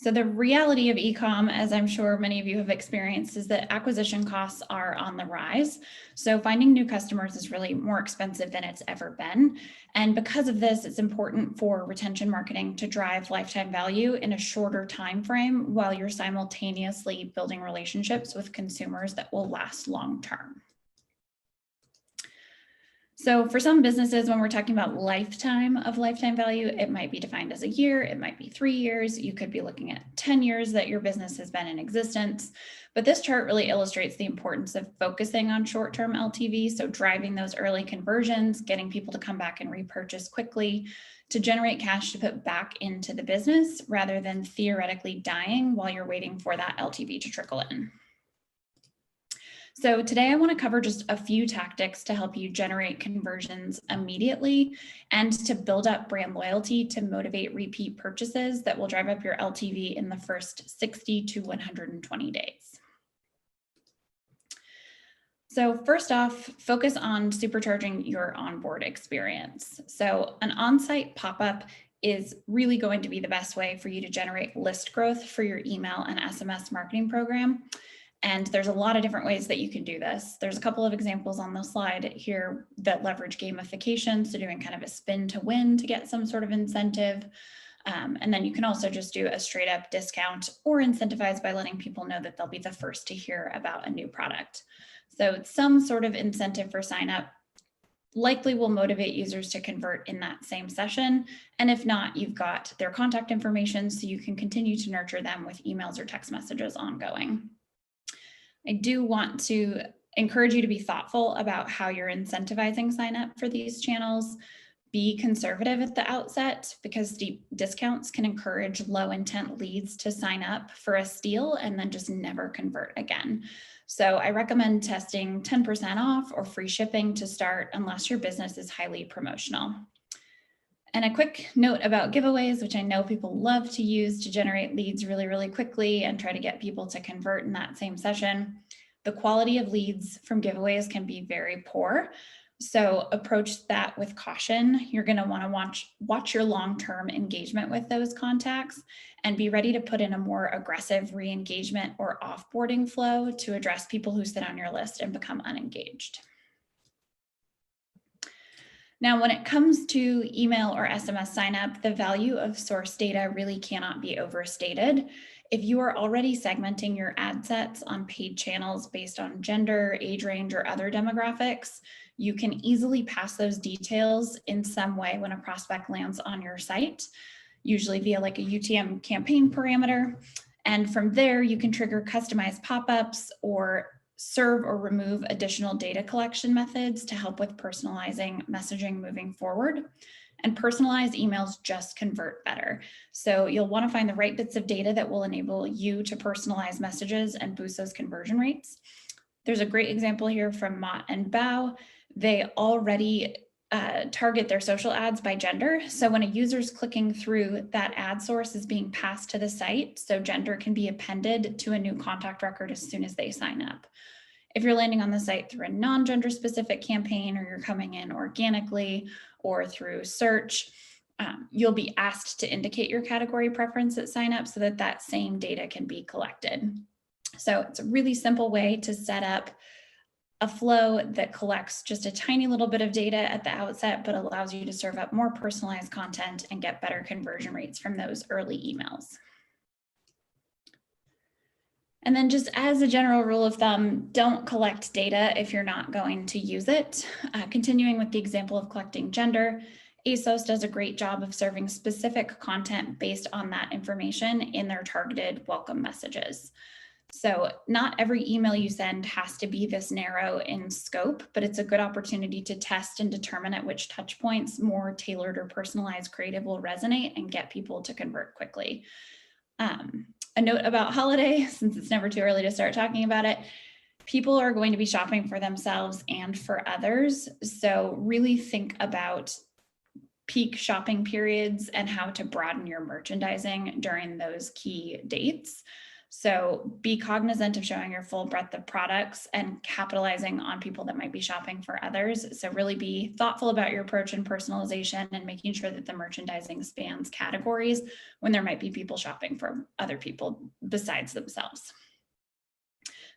Speaker 4: So the reality of e-com, as I'm sure many of you have experienced, is that acquisition costs are on the rise. So finding new customers is really more expensive than it's ever been. And because of this, it's important for retention marketing to drive lifetime value in a shorter time frame while you're simultaneously building relationships with consumers that will last long term. So for some businesses, when we're talking about lifetime value, it might be defined as a year, it might be 3 years, you could be looking at 10 years that your business has been in existence. But this chart really illustrates the importance of focusing on short-term LTV, so driving those early conversions, getting people to come back and repurchase quickly to generate cash to put back into the business rather than theoretically dying while you're waiting for that LTV to trickle in. So today I want to cover just a few tactics to help you generate conversions immediately and to build up brand loyalty to motivate repeat purchases that will drive up your LTV in the first 60 to 120 days. So first off, focus on supercharging your onboard experience. So an on-site pop-up is really going to be the best way for you to generate list growth for your email and SMS marketing program. And there's a lot of different ways that you can do this. There's a couple of examples on the slide here that leverage gamification, so doing kind of a spin to win to get some sort of incentive. And then you can also just do a straight up discount or incentivize by letting people know that they'll be the first to hear about a new product. So some sort of incentive for sign up likely will motivate users to convert in that same session. And if not, you've got their contact information so you can continue to nurture them with emails or text messages ongoing. I do want to encourage you to be thoughtful about how you're incentivizing sign up for these channels. Be conservative at the outset because deep discounts can encourage low intent leads to sign up for a steal and then just never convert again. So I recommend testing 10% off or free shipping to start unless your business is highly promotional. And a quick note about giveaways, which I know people love to use to generate leads really, really quickly and try to get people to convert in that same session. The quality of leads from giveaways can be very poor. So approach that with caution. You're going to want to watch your long-term engagement with those contacts and be ready to put in a more aggressive re-engagement or offboarding flow to address people who sit on your list and become unengaged. Now, when it comes to email or SMS signup, the value of source data really cannot be overstated. If you are already segmenting your ad sets on paid channels based on gender, age range, or other demographics, you can easily pass those details in some way when a prospect lands on your site, usually via like a UTM campaign parameter. And from there, you can trigger customized pop-ups or serve or remove additional data collection methods to help with personalizing messaging moving forward. And personalized emails just convert better. So you'll want to find the right bits of data that will enable you to personalize messages and boost those conversion rates. There's a great example here from Mott and Bao. They already target their social ads by gender. So when a user's clicking through, that ad source is being passed to the site. So gender can be appended to a new contact record as soon as they sign up. If you're landing on the site through a non-gender specific campaign, or you're coming in organically or through search, you'll be asked to indicate your category preference at sign up so that that same data can be collected. So it's a really simple way to set up a flow that collects just a tiny little bit of data at the outset, but allows you to serve up more personalized content and get better conversion rates from those early emails. And then just as a general rule of thumb, don't collect data if you're not going to use it. Continuing with the example of collecting gender, ASOS does a great job of serving specific content based on that information in their targeted welcome messages. So not every email you send has to be this narrow in scope, but it's a good opportunity to test and determine at which touch points more tailored or personalized creative will resonate and get people to convert quickly. A note about holiday, since it's never too early to start talking about it, people are going to be shopping for themselves and for others. So really think about peak shopping periods and how to broaden your merchandising during those key dates. So be cognizant of showing your full breadth of products and capitalizing on people that might be shopping for others. So really be thoughtful about your approach and personalization and making sure that the merchandising spans categories when there might be people shopping for other people besides themselves.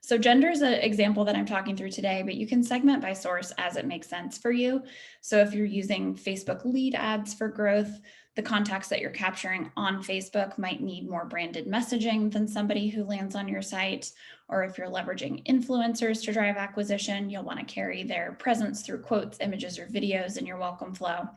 Speaker 4: So gender is an example that I'm talking through today, but you can segment by source as it makes sense for you. So if you're using Facebook lead ads for growth, the contacts that you're capturing on Facebook might need more branded messaging than somebody who lands on your site. Or if you're leveraging influencers to drive acquisition, you'll want to carry their presence through quotes, images, or videos in your welcome flow.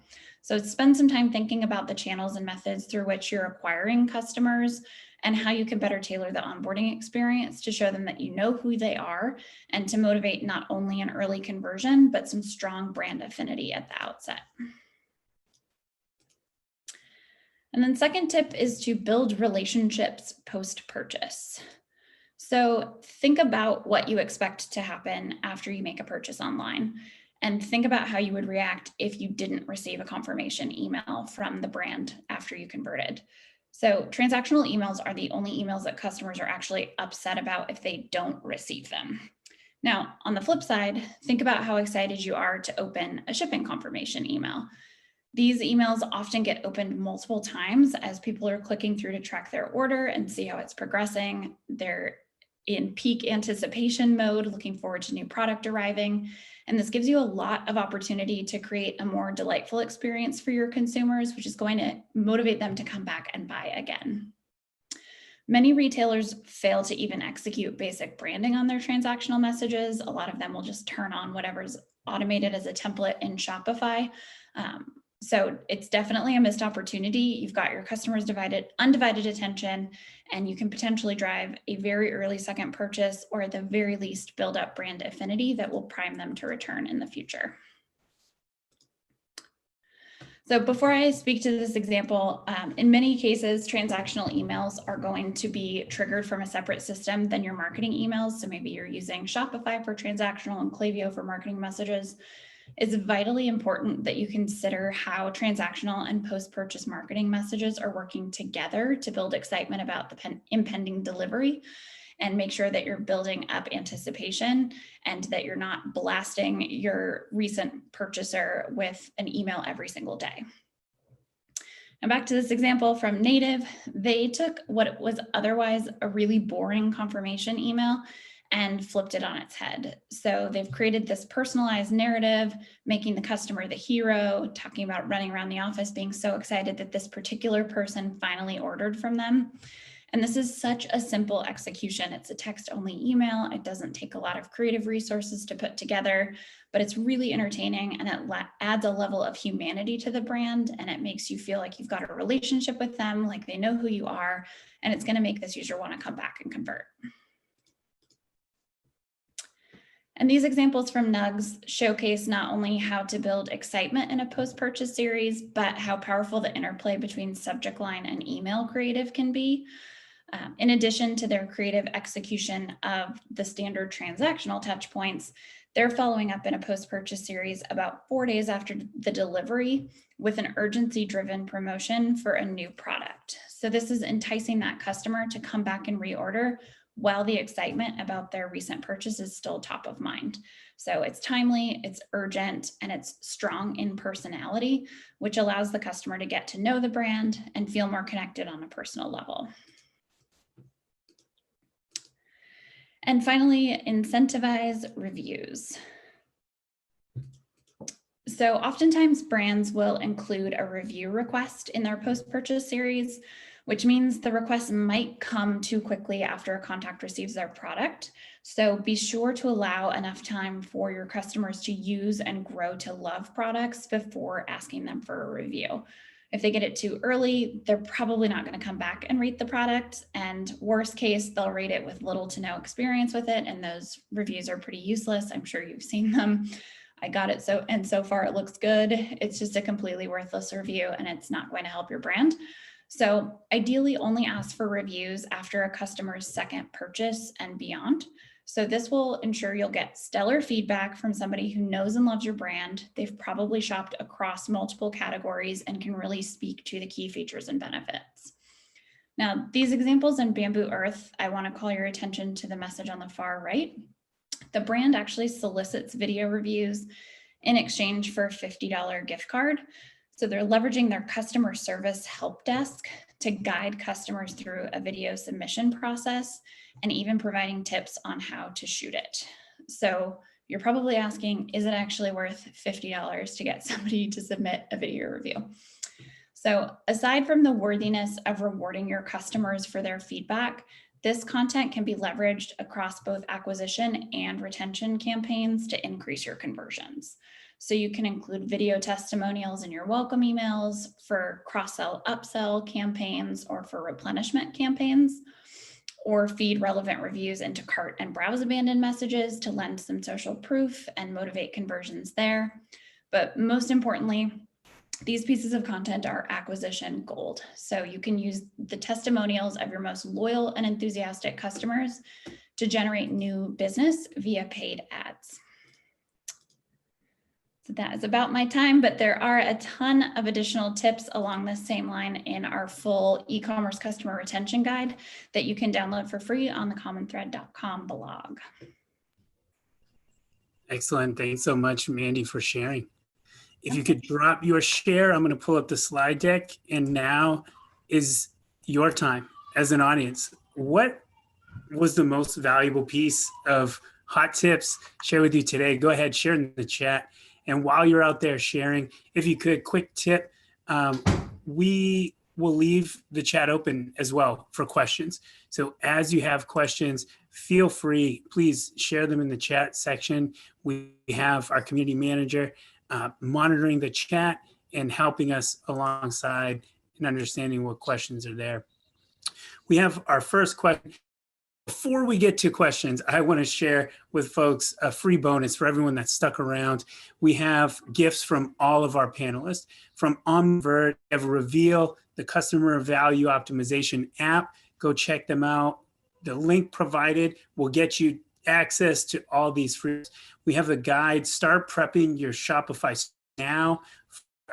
Speaker 4: So spend some time thinking about the channels and methods through which you're acquiring customers and how you can better tailor the onboarding experience to show them that you know who they are and to motivate not only an early conversion, but some strong brand affinity at the outset. And then second tip is to build relationships post-purchase. So think about what you expect to happen after you make a purchase online, and think about how you would react if you didn't receive a confirmation email from the brand after you converted. So transactional emails are the only emails that customers are actually upset about if they don't receive them. Now, on the flip side, think about how excited you are to open a shipping confirmation email. These emails often get opened multiple times as people are clicking through to track their order and see how it's progressing. They're in peak anticipation mode, looking forward to new product arriving. And this gives you a lot of opportunity to create a more delightful experience for your consumers, which is going to motivate them to come back and buy again. Many retailers fail to even execute basic branding on their transactional messages. A lot of them will just turn on whatever's automated as a template in Shopify. So it's definitely a missed opportunity. You've got your customers' undivided attention, and you can potentially drive a very early second purchase, or at the very least build up brand affinity that will prime them to return in the future. So before I speak to this example, in many cases, transactional emails are going to be triggered from a separate system than your marketing emails. So maybe you're using Shopify for transactional and Klaviyo for marketing messages. It's vitally important that you consider how transactional and post-purchase marketing messages are working together to build excitement about the impending delivery, and make sure that you're building up anticipation and that you're not blasting your recent purchaser with an email every single day. And back to this example from Native, they took what was otherwise a really boring confirmation email and flipped it on its head. So they've created this personalized narrative, making the customer the hero, talking about running around the office, being so excited that this particular person finally ordered from them. And this is such a simple execution. It's a text-only email. It doesn't take a lot of creative resources to put together, but it's really entertaining, and it adds a level of humanity to the brand, and it makes you feel like you've got a relationship with them, like they know who you are, and it's going to make this user want to come back and convert. And these examples from Nugs showcase not only how to build excitement in a post-purchase series, but how powerful the interplay between subject line and email creative can be. In addition to their creative execution of the standard transactional touch points, they're following up in a post-purchase series about 4 days after the delivery with an urgency-driven promotion for a new product. So this is enticing that customer to come back and reorder while the excitement about their recent purchase is still top of mind. So it's timely, it's urgent, and it's strong in personality, which allows the customer to get to know the brand and feel more connected on a personal level. And finally, incentivize reviews. So oftentimes brands will include a review request in their post-purchase series, which means the request might come too quickly after a contact receives their product. So be sure to allow enough time for your customers to use and grow to love products before asking them for a review. If they get it too early, they're probably not going to come back and rate the product. And worst case, they'll rate it with little to no experience with it. And those reviews are pretty useless. I'm sure you've seen them. I got it so far it looks good. It's just a completely worthless review and it's not going to help your brand. So ideally only ask for reviews after a customer's second purchase and beyond. So this will ensure you'll get stellar feedback from somebody who knows and loves your brand. They've probably shopped across multiple categories and can really speak to the key features and benefits. Now, these examples in Bamboo Earth, I want to call your attention to the message on the far right. The brand actually solicits video reviews in exchange for a $50 gift card. So they're leveraging their customer service help desk to guide customers through a video submission process and even providing tips on how to shoot it. So you're probably asking, is it actually worth $50 to get somebody to submit a video review? So aside from the worthiness of rewarding your customers for their feedback, this content can be leveraged across both acquisition and retention campaigns to increase your conversions. So you can include video testimonials in your welcome emails for cross-sell, upsell campaigns, or for replenishment campaigns, or feed relevant reviews into cart and browse abandoned messages to lend some social proof and motivate conversions there. But most importantly, these pieces of content are acquisition gold. So you can use the testimonials of your most loyal and enthusiastic customers to generate new business via paid ads. So that is about my time, but there are a ton of additional tips along this same line in our full e-commerce customer retention guide that you can download for free on the CommonThread.com blog.
Speaker 2: Excellent. Thanks so much, Mandi, for sharing. If you could drop your share, I'm going to pull up the slide deck, and now is your time as an audience. What was the most valuable piece of hot tips shared with you today? Go ahead, share in the chat. And while you're out there sharing, if you could, quick tip, we will leave the chat open as well for questions. So as you have questions, feel free, please share them in the chat section. We have our community manager monitoring the chat and helping us alongside and understanding what questions are there. We have our first question. Before we get to questions, I want to share with folks a free bonus for everyone that's stuck around. We have gifts from all of our panelists. From Omniconvert, we have a Reveal, the customer value optimization app. Go check them out. The link provided will get you access to all these free. We have a guide, Start Prepping Your Shopify Now,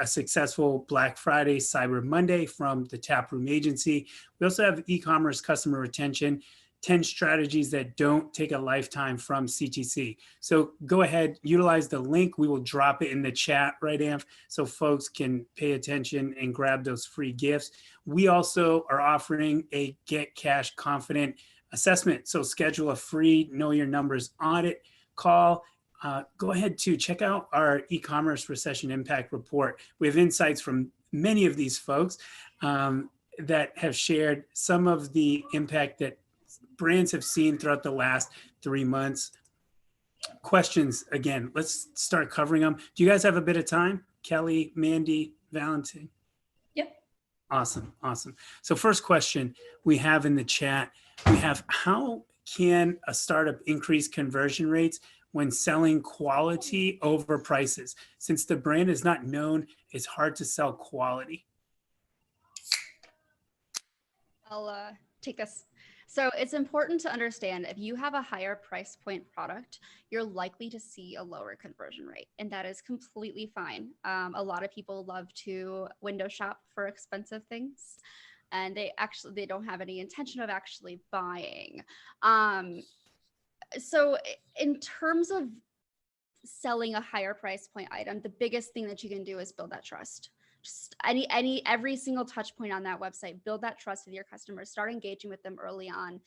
Speaker 2: a successful Black Friday, Cyber Monday from the Taproom agency. We also have e-commerce customer retention, 10 strategies that don't take a lifetime from CTC. So go ahead, utilize the link. We will drop it in the chat, right, Amp, so folks can pay attention and grab those free gifts. We also are offering a Get Cash Confident assessment. So schedule a free Know Your Numbers audit call. Go ahead to check out our e-commerce recession impact report. We have insights from many of these folks that have shared some of the impact that brands have seen throughout the last 3 months. Questions, again, let's start covering them. Do you guys have a bit of time? Kelly, Mandi, Valentin?
Speaker 4: Yep.
Speaker 2: Awesome, awesome. So first question we have in the chat, we have, how can a startup increase conversion rates when selling quality over prices? Since the brand is not known, it's hard to sell quality.
Speaker 1: I'll take this. So it's important to understand, if you have a higher price point product, you're likely to see a lower conversion rate, and that is completely fine. A lot of people love to window shop for expensive things, and they don't have any intention of actually buying. So in terms of selling a higher price point item, the biggest thing that you can do is build that trust. just every single touch point on that website, build that trust with your customers, start engaging with them early on.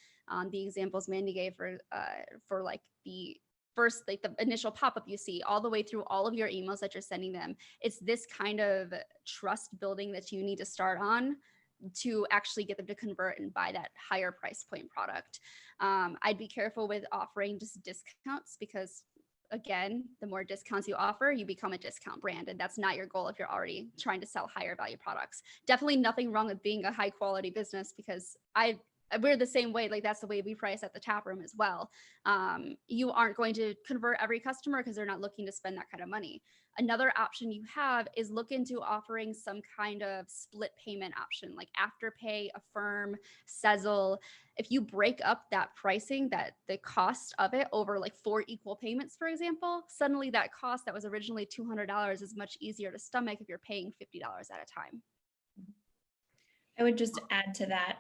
Speaker 1: The examples Mandi gave for like the first, like the initial pop-up you see, all the way through all of your emails that you're sending them. It's this kind of trust building that you need to start on to actually get them to convert and buy that higher price point product. I'd be careful with offering just discounts, because again, the more discounts you offer, you become a discount brand, and that's not your goal if you're already trying to sell higher value products. Definitely nothing wrong with being a high quality business, because we're the same way. Like, that's the way we price at the Taproom as well. You aren't going to convert every customer because they're not looking to spend that kind of money. Another option you have is look into offering some kind of split payment option, like Afterpay, Affirm, Sezzle. If you break up that pricing, that the cost of it over like 4 equal payments, for example, suddenly that cost that was originally $200 is much easier to stomach if you're paying $50 at a time.
Speaker 4: I would just add to that,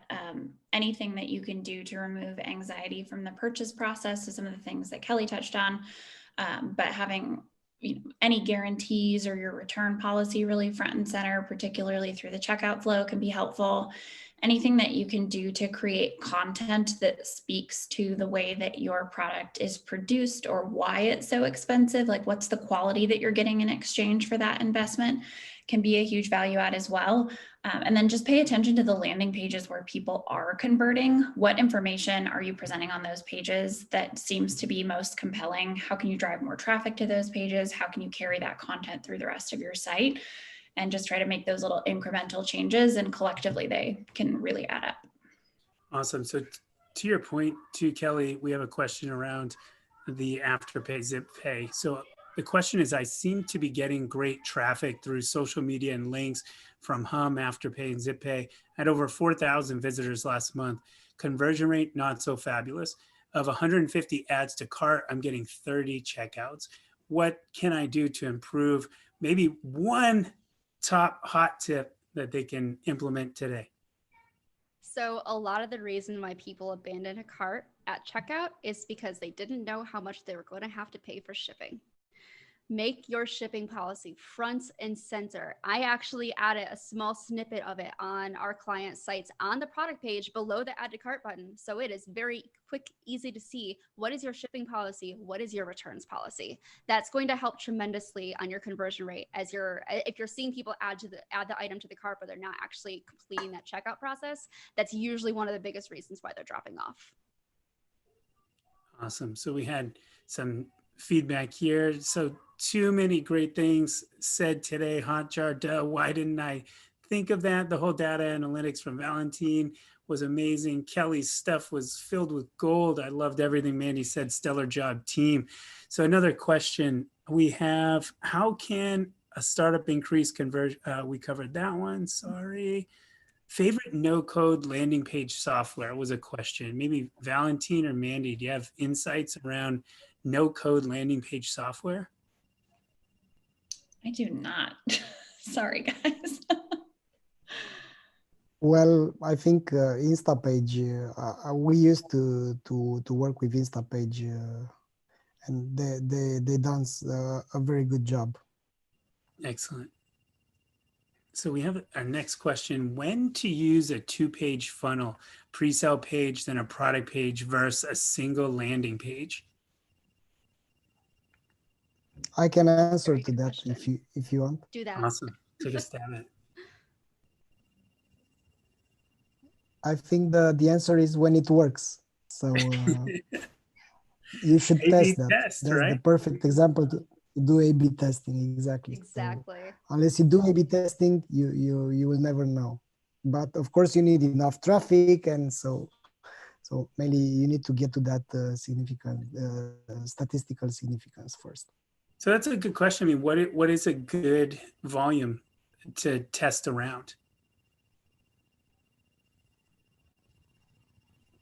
Speaker 4: anything that you can do to remove anxiety from the purchase process is some of the things that Kelly touched on, but having any guarantees or your return policy really front and center, particularly through the checkout flow, can be helpful. Anything that you can do to create content that speaks to the way that your product is produced or why it's so expensive, like what's the quality that you're getting in exchange for that investment, can be a huge value add as well. And then just pay attention to the landing pages where people are converting. What information are you presenting on those pages that seems to be most compelling? How can you drive more traffic to those pages? How can you carry that content through the rest of your site? And just try to make those little incremental changes, and collectively they can really add up.
Speaker 2: Awesome. So to your point too, Kelly, we have a question around the Afterpay Zip Pay. So the question is, I seem to be getting great traffic through social media and links from Hum, Afterpay, and ZipPay. I had over 4,000 visitors last month. Conversion rate, not so fabulous. Of 150 adds to cart, I'm getting 30 checkouts. What can I do to improve? Maybe one top hot tip that they can implement today.
Speaker 1: So a lot of the reason why people abandon a cart at checkout is because they didn't know how much they were going to have to pay for shipping. Make your shipping policy front and center. I actually added a small snippet of it on our client sites on the product page below the add to cart button. So it is very quick, easy to see what is your shipping policy, what is your returns policy. That's going to help tremendously on your conversion rate if you're seeing people add the item to the cart, but they're not actually completing that checkout process. That's usually one of the biggest reasons why they're dropping off.
Speaker 2: Awesome. So we had some feedback here. So too many great things said today. Hotjar, duh, why didn't I think of that? The whole data analytics from Valentin was amazing. Kelly's stuff was filled with gold. I loved everything Mandi said. Stellar job, team. So another question we have, how can a startup increase conversion? We covered that one, sorry. Favorite no-code landing page software was a question. Maybe Valentin or Mandi, do you have insights around no-code landing page software?
Speaker 4: I do not. Sorry, guys.
Speaker 3: Well, I think Instapage, we used to work with Instapage, and they done a very good job.
Speaker 2: Excellent. So we have our next question. When to use a 2-page funnel, pre-sale page, then a product page versus a single landing page?
Speaker 3: I can answer to that if you want.
Speaker 1: Do that.
Speaker 2: Awesome. Take a stab at it.
Speaker 3: I think the answer is when it works. So you should test that.
Speaker 2: Test,
Speaker 3: that's
Speaker 2: right?
Speaker 3: the perfect example to do A/B testing. Exactly.
Speaker 1: Exactly.
Speaker 3: So unless you do A/B testing, you will never know. But of course, you need enough traffic, and so mainly you need to get to that significant statistical significance first.
Speaker 2: So that's a good question. I mean, what is a good volume to test around?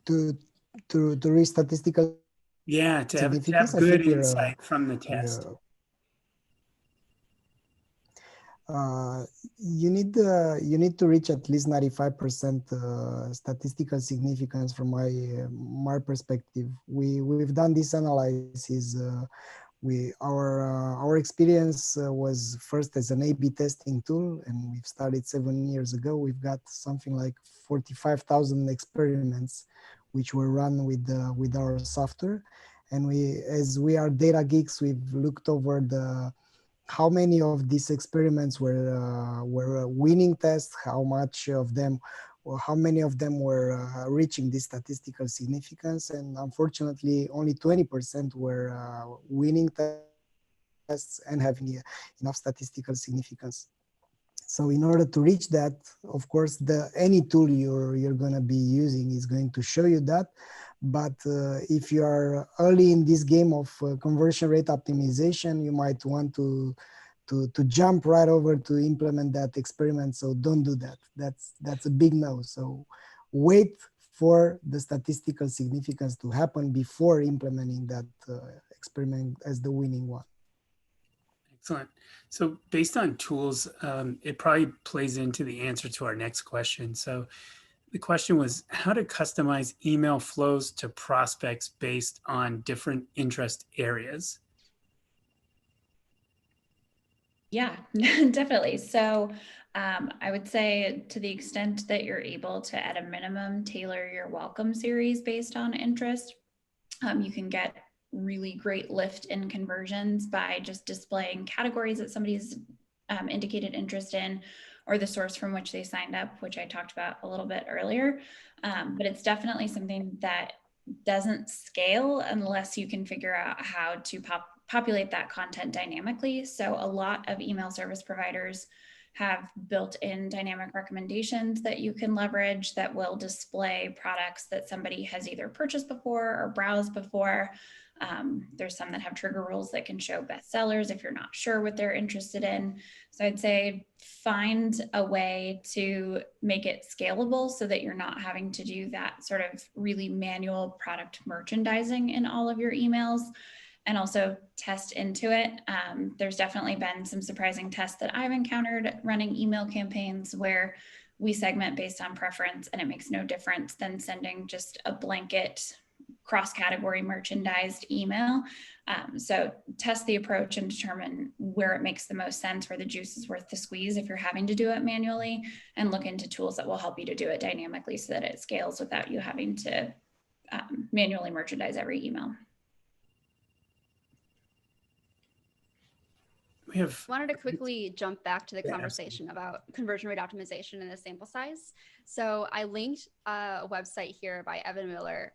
Speaker 3: To reach statistical
Speaker 2: Yeah, to have
Speaker 3: significance,
Speaker 2: good insight from the test.
Speaker 3: You need to reach at least 95% statistical significance from my perspective. We've done this analysis our experience was first as an A/B testing tool, and we've started 7 years ago. We've got something like 45,000 experiments, which were run with our software. And as we are data geeks, we've looked over how many of these experiments were winning tests, how much of them, or how many of them were reaching this statistical significance. And unfortunately, only 20% were winning tests and having enough statistical significance. So in order to reach that, of course, any tool you're going to be using is going to show you that. But if you are early in this game of conversion rate optimization, you might want to jump right over to implement that experiment. So don't do that. That's a big no. So wait for the statistical significance to happen before implementing that experiment as the winning one.
Speaker 2: Excellent. So based on tools, it probably plays into the answer to our next question. So the question was how to customize email flows to prospects based on different interest areas.
Speaker 4: Yeah, definitely. So I would say to the extent that you're able to, at a minimum, tailor your welcome series based on interest, you can get really great lift in conversions by just displaying categories that somebody's indicated interest in, or the source from which they signed up, which I talked about a little bit earlier. But it's definitely something that doesn't scale unless you can figure out how to populate that content dynamically. So a lot of email service providers have built-in dynamic recommendations that you can leverage that will display products that somebody has either purchased before or browsed before. There's some that have trigger rules that can show bestsellers if you're not sure what they're interested in. So I'd say find a way to make it scalable so that you're not having to do that sort of really manual product merchandising in all of your emails, and also test into it. There's definitely been some surprising tests that I've encountered running email campaigns where we segment based on preference, and it makes no difference than sending just a blanket cross-category merchandised email. So test the approach and determine where it makes the most sense, where the juice is worth the squeeze if you're having to do it manually, and look into tools that will help you to do it dynamically so that it scales without you having to manually merchandise every email.
Speaker 1: I wanted to quickly jump back to the conversation about conversion rate optimization and the sample size. So I linked a website here by Evan Miller,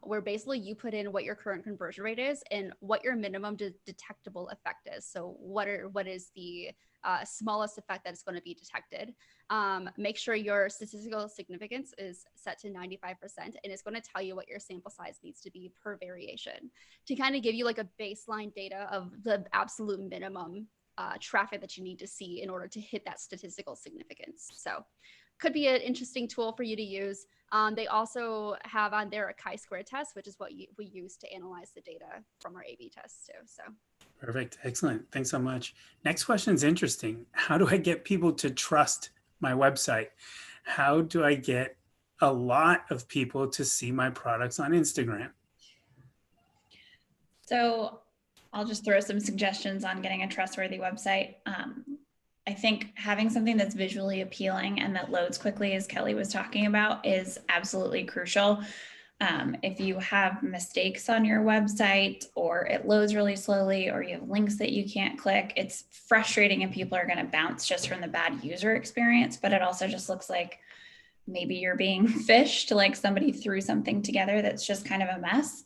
Speaker 1: where basically you put in what your current conversion rate is and what your minimum detectable effect is. So what is the smallest effect that is going to be detected? Make sure your statistical significance is set to 95%, and it's going to tell you what your sample size needs to be per variation to kind of give you like a baseline data of the absolute minimum traffic that you need to see in order to hit that statistical significance. So could be an interesting tool for you to use. They also have on there a chi-square test, which is what we use to analyze the data from our A/B tests too. So
Speaker 2: perfect. Excellent. Thanks so much. Next question is interesting. How do I get people to trust my website? How do I get a lot of people to see my products on Instagram?
Speaker 4: So I'll just throw some suggestions on getting a trustworthy website. I think having something that's visually appealing and that loads quickly, as Kelly was talking about, is absolutely crucial. If you have mistakes on your website, or it loads really slowly, or you have links that you can't click, it's frustrating and people are going to bounce just from the bad user experience. But it also just looks like maybe you're being phished, like somebody threw something together that's just kind of a mess.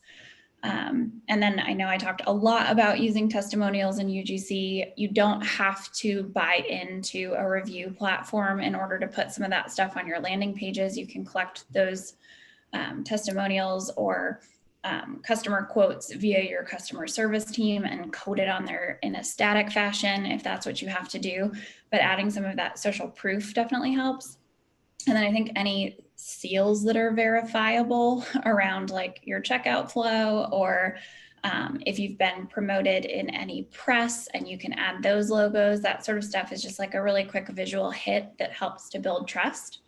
Speaker 4: And then I know I talked a lot about using testimonials in UGC. You don't have to buy into a review platform in order to put some of that stuff on your landing pages. You can collect those testimonials or customer quotes via your customer service team and code it on there in a static fashion if that's what you have to do. But adding some of that social proof definitely helps. And then I think any seals that are verifiable around like your checkout flow, or if you've been promoted in any press and you can add those logos, that sort of stuff is just like a really quick visual hit that helps to build trust.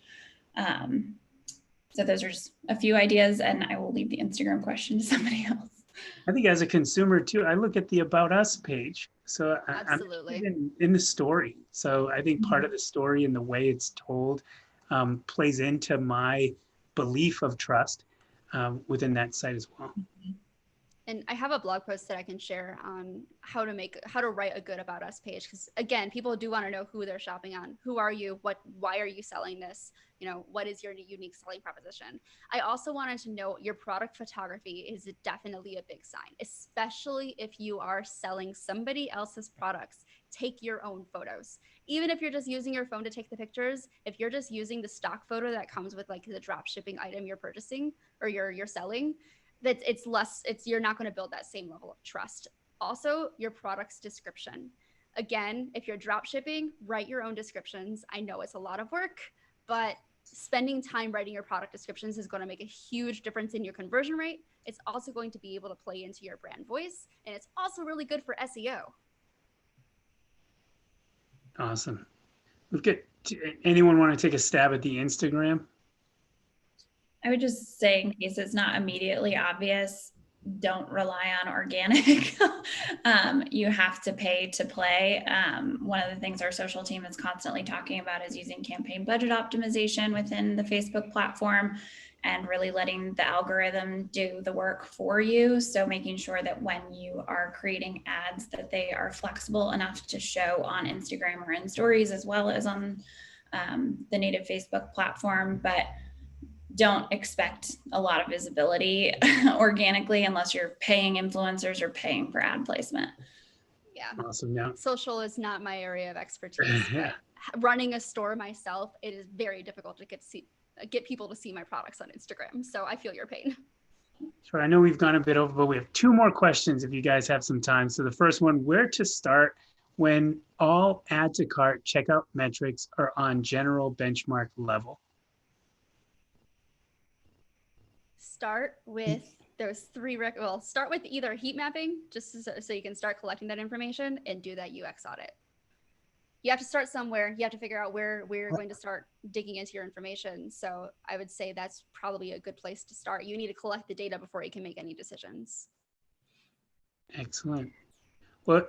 Speaker 4: So those are just a few ideas, and I will leave the Instagram question to somebody else.
Speaker 2: I think as a consumer too, I look at the About Us page. So I'm
Speaker 1: Absolutely.
Speaker 2: in the story. So I think part of the story and the way it's told plays into my belief of trust within that site as well.
Speaker 1: And I have a blog post that I can share on how to write a good About Us page. Because again, people do want to know who they're shopping on. Who are you? Why are you selling this? You know, what is your unique selling proposition? I also wanted to note your product photography is definitely a big sign, especially if you are selling somebody else's products. Take your own photos. Even if you're just using your phone to take the pictures, if you're just using the stock photo that comes with like the drop shipping item you're purchasing or you're selling, that you're not going to build that same level of trust. Also, your product's description. Again, if you're drop shipping, write your own descriptions. I know it's a lot of work, but spending time writing your product descriptions is going to make a huge difference in your conversion rate. It's also going to be able to play into your brand voice, and it's also really good for SEO.
Speaker 2: Awesome. Anyone want to take a stab at the Instagram?
Speaker 4: I would just say, in case it's not immediately obvious, don't rely on organic. You have to pay to play. One of the things our social team is constantly talking about is using campaign budget optimization within the Facebook platform and really letting the algorithm do the work for you. So making sure that when you are creating ads, that they are flexible enough to show on Instagram or in stories, as well as on the native Facebook platform. But don't expect a lot of visibility organically unless you're paying influencers or paying for ad placement.
Speaker 1: Yeah.
Speaker 2: Awesome. Yeah.
Speaker 1: Social is not my area of expertise.
Speaker 2: Yeah.
Speaker 1: But running a store myself, it is very difficult to get people to see my products on Instagram. So I feel your pain.
Speaker 2: Sure. I know we've gone a bit over, but we have two more questions if you guys have some time. So the first one, where to start when all add to cart checkout metrics are on general benchmark level?
Speaker 1: Start with those three. Start with either heat mapping, just so you can start collecting that information, and do that UX audit. You have to start somewhere. You have to figure out where you're going to start digging into your information. So I would say that's probably a good place to start. You need to collect the data before you can make any decisions.
Speaker 2: Excellent. Well,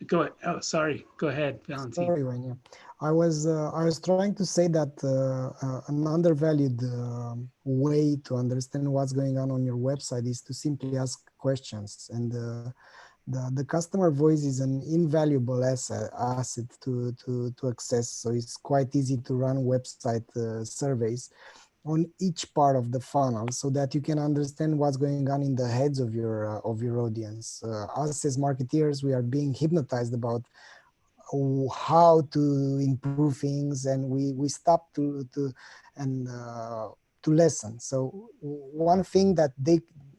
Speaker 2: go ahead. Oh, sorry. Go ahead, Valentin.
Speaker 3: Sorry, Wayne. Yeah. I was trying to say that an undervalued way to understand what's going on your website is to simply ask questions, and the customer voice is an invaluable asset to access. So it's quite easy to run website surveys on each part of the funnel so that you can understand what's going on in the heads of your audience. Us as marketeers, we are being hypnotized about how to improve things, and we stop to listen. So one thing that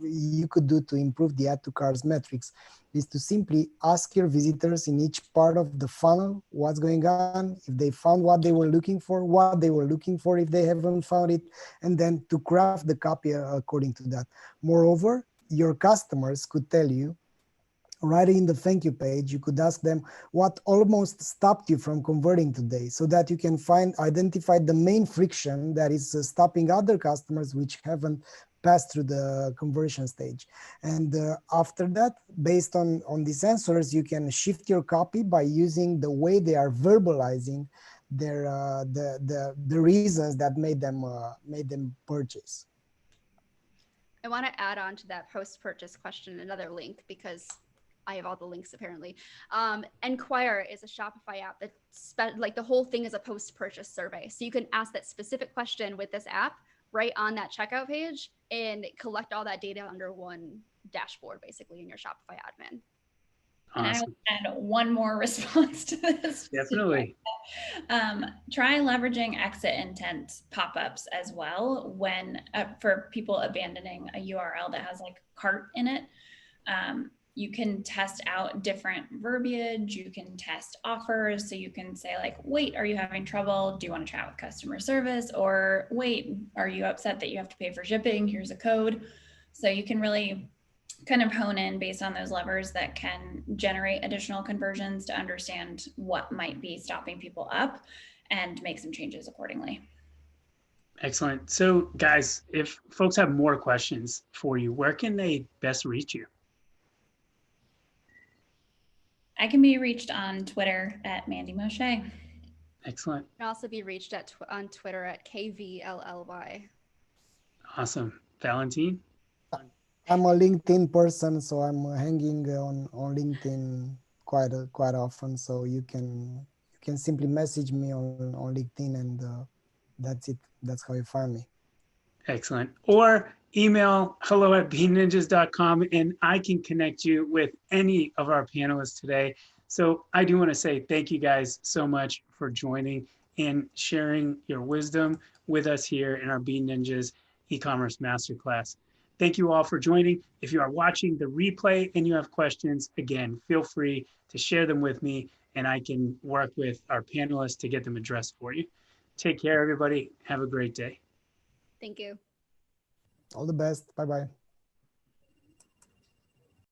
Speaker 3: you could do to improve the add to carts metrics is to simply ask your visitors in each part of the funnel what's going on, if they found what they were looking for, what they were looking for if they haven't found it, and then to craft the copy according to that. Moreover, your customers could tell you right in the thank you page, you could ask them what almost stopped you from converting today, so that you can identify the main friction that is stopping other customers which haven't passed through the conversion stage. And after that, based on these answers, you can shift your copy by using the way they are verbalizing their the reasons that made them purchase.
Speaker 1: I want to add on to that post-purchase question another link, because I have all the links apparently. Enquire is a Shopify app that like the whole thing is a post-purchase survey. So you can ask that specific question with this app right on that checkout page and collect all that data under one dashboard, basically in your Shopify admin.
Speaker 4: And I will add one more response to this.
Speaker 2: Definitely.
Speaker 4: Try leveraging exit intent pop-ups as well when for people abandoning a URL that has like cart in it. You can test out different verbiage. You can test offers. So you can say like, wait, are you having trouble? Do you want to chat with customer service? Or wait, are you upset that you have to pay for shipping? Here's a code. So you can really kind of hone in based on those levers that can generate additional conversions to understand what might be stopping people up and make some changes accordingly.
Speaker 2: Excellent. So guys, if folks have more questions for you, where can they best reach you?
Speaker 4: I can be reached on Twitter at Mandi Moshay.
Speaker 2: Excellent.
Speaker 1: You can also be reached on Twitter at KVLLY.
Speaker 2: Awesome. Valentin?
Speaker 3: I'm a LinkedIn person, so I'm hanging on LinkedIn quite often. So you can simply message me on LinkedIn, and that's it. That's how you find me.
Speaker 2: Excellent. Or email hello@beanninjas.com and I can connect you with any of our panelists today. So I do want to say thank you guys so much for joining and sharing your wisdom with us here in our Bean Ninjas e-commerce masterclass. Thank you all for joining. If you are watching the replay and you have questions, again, feel free to share them with me and I can work with our panelists to get them addressed for you. Take care, everybody. Have a great day.
Speaker 1: Thank you.
Speaker 3: All the best. Bye-bye.